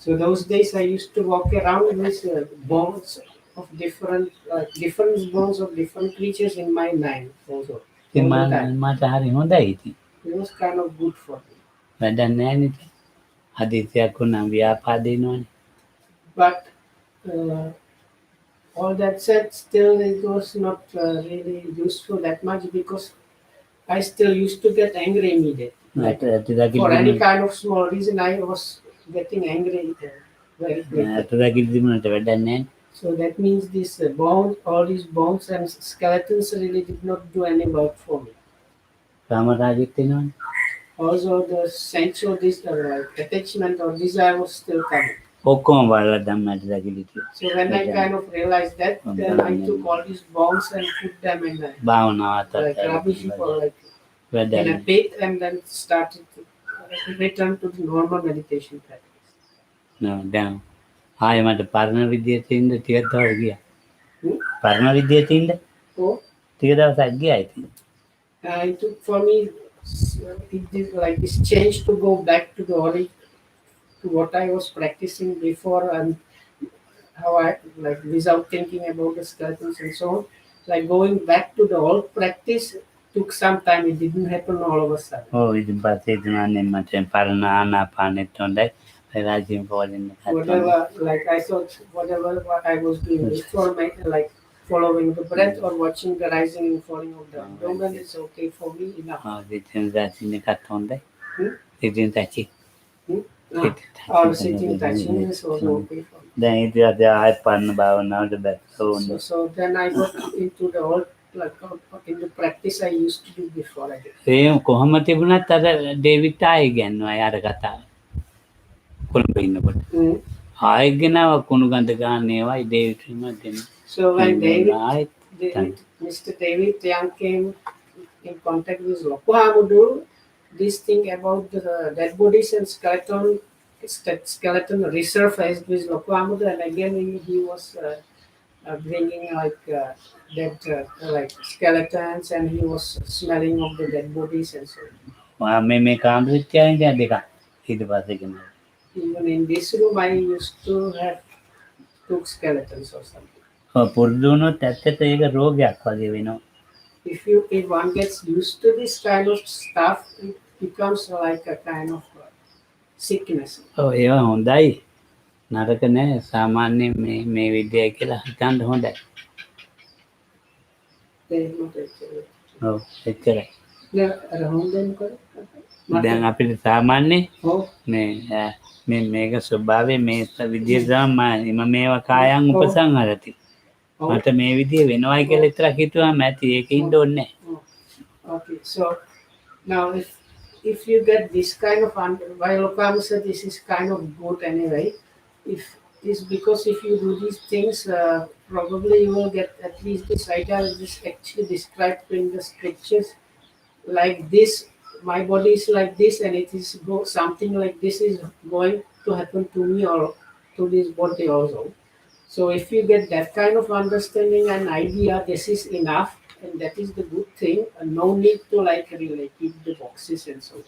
so those days I used to walk around with bones of different bones of different creatures in my mind also. ඉතින් මට හරි හොඳයි ඉතින් It was kind of good for me. වැඩක් නැහැ නේ හදිසියක් වුණා ව්‍යාපාදිනවනේ But all that said, still it was not really useful that much because I still used to get angry immediately. For any kind of small reason, I was getting angry very quickly. ඇටදැකිල්ල තිබුණාට වැඩක් නැහැ So that means these bones, all these bones and skeletons really did not do any work for me. කාමරාගෙත් Also, the sense of this like attachment or desire was still coming. ඔක්කොම බලලා ධම්මයට දැකිලිටිය. So when I kind of realized that, then I took all these bones and put them in භාවනාවත් like rubbish or like in a වැඩ pit, and then started to return to the normal meditation practice. දැන් ආයෙ මට පරණ විදියට ඉන්න ටිකක් දවස් ගියා. Hmm? පරණ විදියට ඉන්න So ටික දවසක් ගියා ඉතින්. it took for me it did like this change to go back to the to what I was practicing before, and how I like without thinking about the skeletons and so on. Like going back to the old practice took some time. It didn't happen all of a sudden. ඔව් ඉතින් පස්සේ හිතනවානේ මට පරණ ආනාපානෙත් හොඳයි. රාජ්‍යයෙන් පොලින්න Whatever, like I thought, whatever what I was doing before, like following the breath or watching the rising and falling of the abdomen is okay for me enough. ඉතින් රාජ්‍යයෙන් එකත් හොඳයි. Hmm? ඉතින් තැචි. Or sitting touching is also okay for me. දැන් ඉතින් අද ආයෙ පරණ භාවනාවට බැස්ස So then I got into the old like in the practice I used to do before I did. ඒ කොහොම තිබුණත් අර ඩේවිඩ් ආයෙ ගන්නවා අර කතාව. කොළඹ ඉන්නකොට. ආයෙ ගෙනාව කුණු ගඳ ගන්න ඒවායි ඩේවිඩ්ම දෙන්න. So when Mr. David Young came in contact with Loko Hamudu, this thing about the dead bodies and skeleton resurfaced with Loko Hamudu, and again he was bringing like dead like skeletons, and he was smelling of the dead bodies and so on. මේ කාමෘත්‍යයෙන් දැන් දෙකක් ඊට පස්සේ ගෙනාවා. Even in this room I used to have two skeletons or something. පුරුදු වුණොත් ඇත්තට ඒක රෝගයක් වගේ වෙනවා. If one gets used to this kind of stuff, it becomes like a kind of sickness. ඔව් ඒවා හොඳයි. නරක නෑ. සාමාන්‍යයෙන් මේ විදිය කියලා හිතන්න හොඳයි. ඔව් එච්චරයි. දැන් අපිට සාමාන්‍යයෙන් මේක ස්වභාවය මේ විදිය තමයි මම මේවා කායන් උපසංහරති. මට මේ විදිය වෙනවයි කියලා විතරක් හිතුවාම ඇති ඒක ඉන්න ඕනේ නැහැ. Okay, so now if you get this kind of while Okama said this is kind of good anyway, if is because if you do these things, probably you will get at least this idea is actually described in the scriptures like this. My body is like this, and it is something like this is going to happen to me or to this body also. So if you get that kind of understanding and idea, this is enough, and that is the good thing, and no need to like really keep the boxes and so on.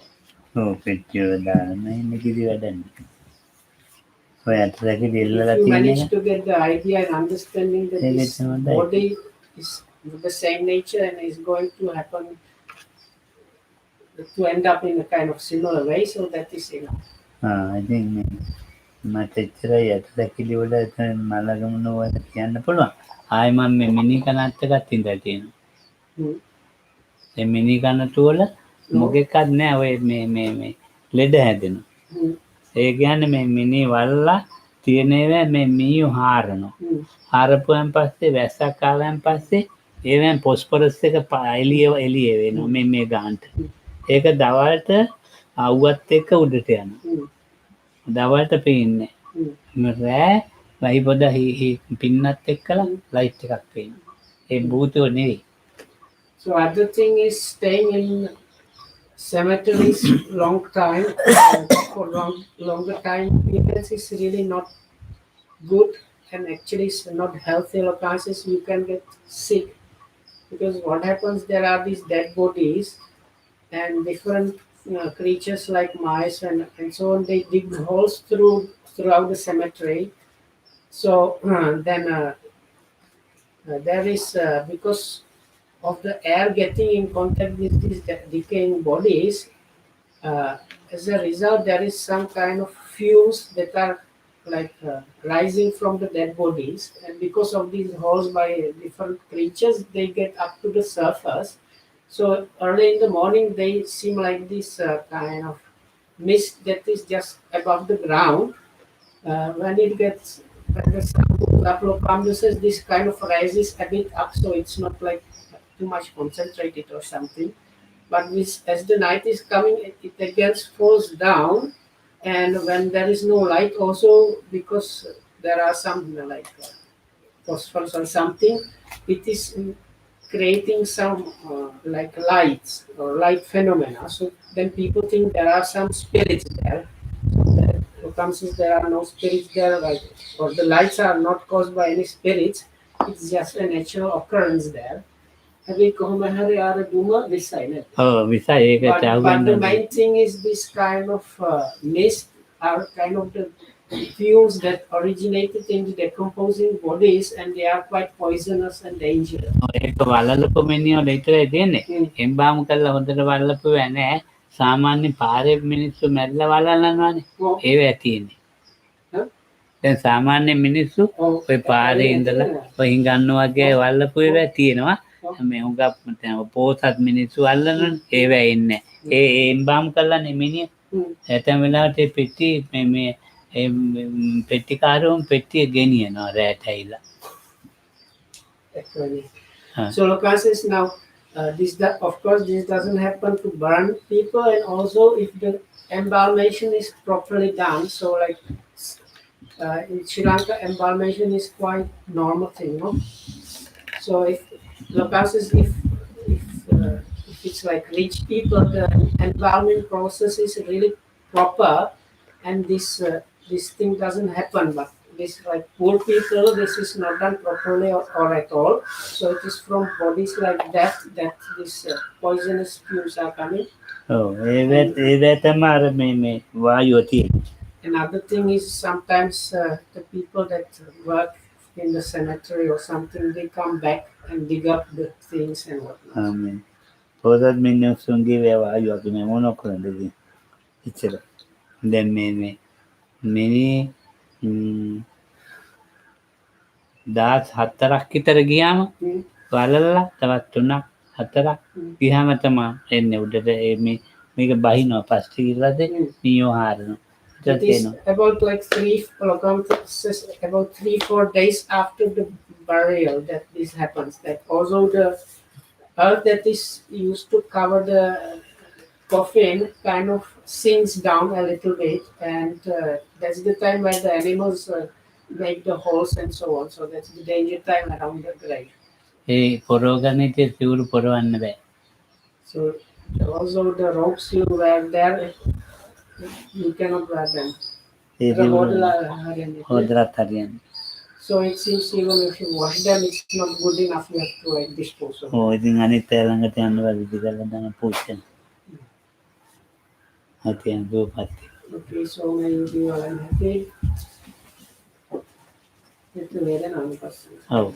ඔව් පිටිය දාන්න ඉන්න කිසි වැඩක් නැහැ. ඔය අතරේ දෙල්ලලා If you තියෙන manage to get the idea and understanding that this body is the same nature and is going to happen to end up in a kind of similar way, so that is enough. ඉතින් මට එච්චරයි අතදැකිලි වල මලගමන වල කියන්න පුළුවන්. ආයෙ මම මේ මිනි කනත් එකක් ඉඳලා තියෙනවා. ඒ මිනි කනට වල මොකෙක්වත් නැහැ ඔය මේ ලෙඩ හැදෙනවා. ඒ කියන්නේ මේ මිනි වල්ලා තියෙනවා මේ මීයු හාරනවා. හාරපුවන් පස්සේ වැස්සක් ආවන් පස්සේ ඒවෙන් ෆොස්ෆරස් එක එළිය වෙනවා මේ ගානට. ඒක දවල්ට අවුවත් එක්ක උඩට යනවා. දවල්ට පේන්නේ. රෑ වයි පොඩ පින්නත් එක්කලා ලයිට් එකක් පේනවා. ඒ භූතෝ නෙවෙයි. So other thing is staying in cemeteries long time for longer time periods is really not good, and actually it's not healthy. Cases you can get sick because what happens, there are these dead bodies and different creatures like mice and so on. They dig holes throughout the cemetery. So then there is because of the air getting in contact with these decaying bodies, as a result there is some kind of fumes that are like rising from the dead bodies, and because of these holes by different creatures, they get up to the surface. So early in the morning they seem like this kind of mist that is just above the ground. When it gets when the sun couple of promises, this kind of rises a bit up, so it's not like too much concentrated or something. But this, as the night is coming, it again falls down, and when there is no light, also because there are some like phosphorus or something, it is creating some like lights or light phenomena. So then people think there are some spirits there. That comes if there are no spirits there, like, or the lights are not caused by any spirits. It's just a natural occurrence there. Every Kohomahari are a Duma designer. Oh, bisa ඒක But the main thing is this kind of mist are kind of the fuels that originated in the decomposing bodies, and they are quite poisonous and dangerous. ඒක වලලපු මිනිහෝ විතරයි තියෙන්නේ. Embalm කරලා හොඳට වලලපු නැහැ. සාමාන්‍ය පාරේ මිනිස්සු මැරිලා වලලනවානේ. ඒවැ තියෙන්නේ. දැන් සාමාන්‍ය මිනිස්සු ඔය පාරේ ඉඳලා ඔය හිඟන්නෝ වගේ වලලපු ඒවා තියෙනවා. මේ හුඟක් පොසත් මිනිස්සු අල්ලනනේ ඒවැ ඉන්නේ. ඒ එම්බාම් කරලානේ මිනිහ. ඇතැම් වෙලාවට ඒ පෙට්ටි මේ පෙට්ටිකාරවම පෙට්ටිය ගෙනියනවා රැට ඇවිල්ලා. Actually. So Loka says now, of course this doesn't happen to burn people, and also if the embalmation is properly done. So like in Sri Lanka, embalmation is quite normal thing, no? So if Loka says if it's like rich people, the embalming process is really proper, and this thing doesn't happen. But this like poor people, this is not done properly or at all. So it is from bodies like that these poisonous fumes are coming. ඒ තමයි මේ වායුව තියෙන්නේ. Another thing is sometimes the people that work in the cemetery or something, they come back and dig up the things and whatnot. Amen. පොසත් මිනිස්සුන්ගේ වායුව අපි මොන කරන්නද ඉච්චර. දැන් මේ මිනි 14ක් විතර ගියාම වලල්ලා තවත් 3ක් 4ක් ගියාම තමයි එන්නේ උඩට මේක බහිනවා පස්සේ ඉරලා නියෝ හාරනවා. It is about like 3-4 days after the burial that this happens. That also the earth that is used to cover the coffin kind of sinks down a little bit, and that's the time where the animals make the holes and so on. So that's the danger time around the grave. ඒ පොරෝගණිතේ සිවුරු පොරවන්න බෑ. So also the ropes you wear there, you cannot wear them. හොදලත් හරියන්නේ. So it seems even if you wash them, it's not good enough. You have to like dispose of. ඉතින් අනිත් අය ළඟට යන්න වැඩි කරලා දාන පුච්චන. හතියන් දුපත්. Okay, so may you be all happy. Itu veda nama pasal. ඔව්.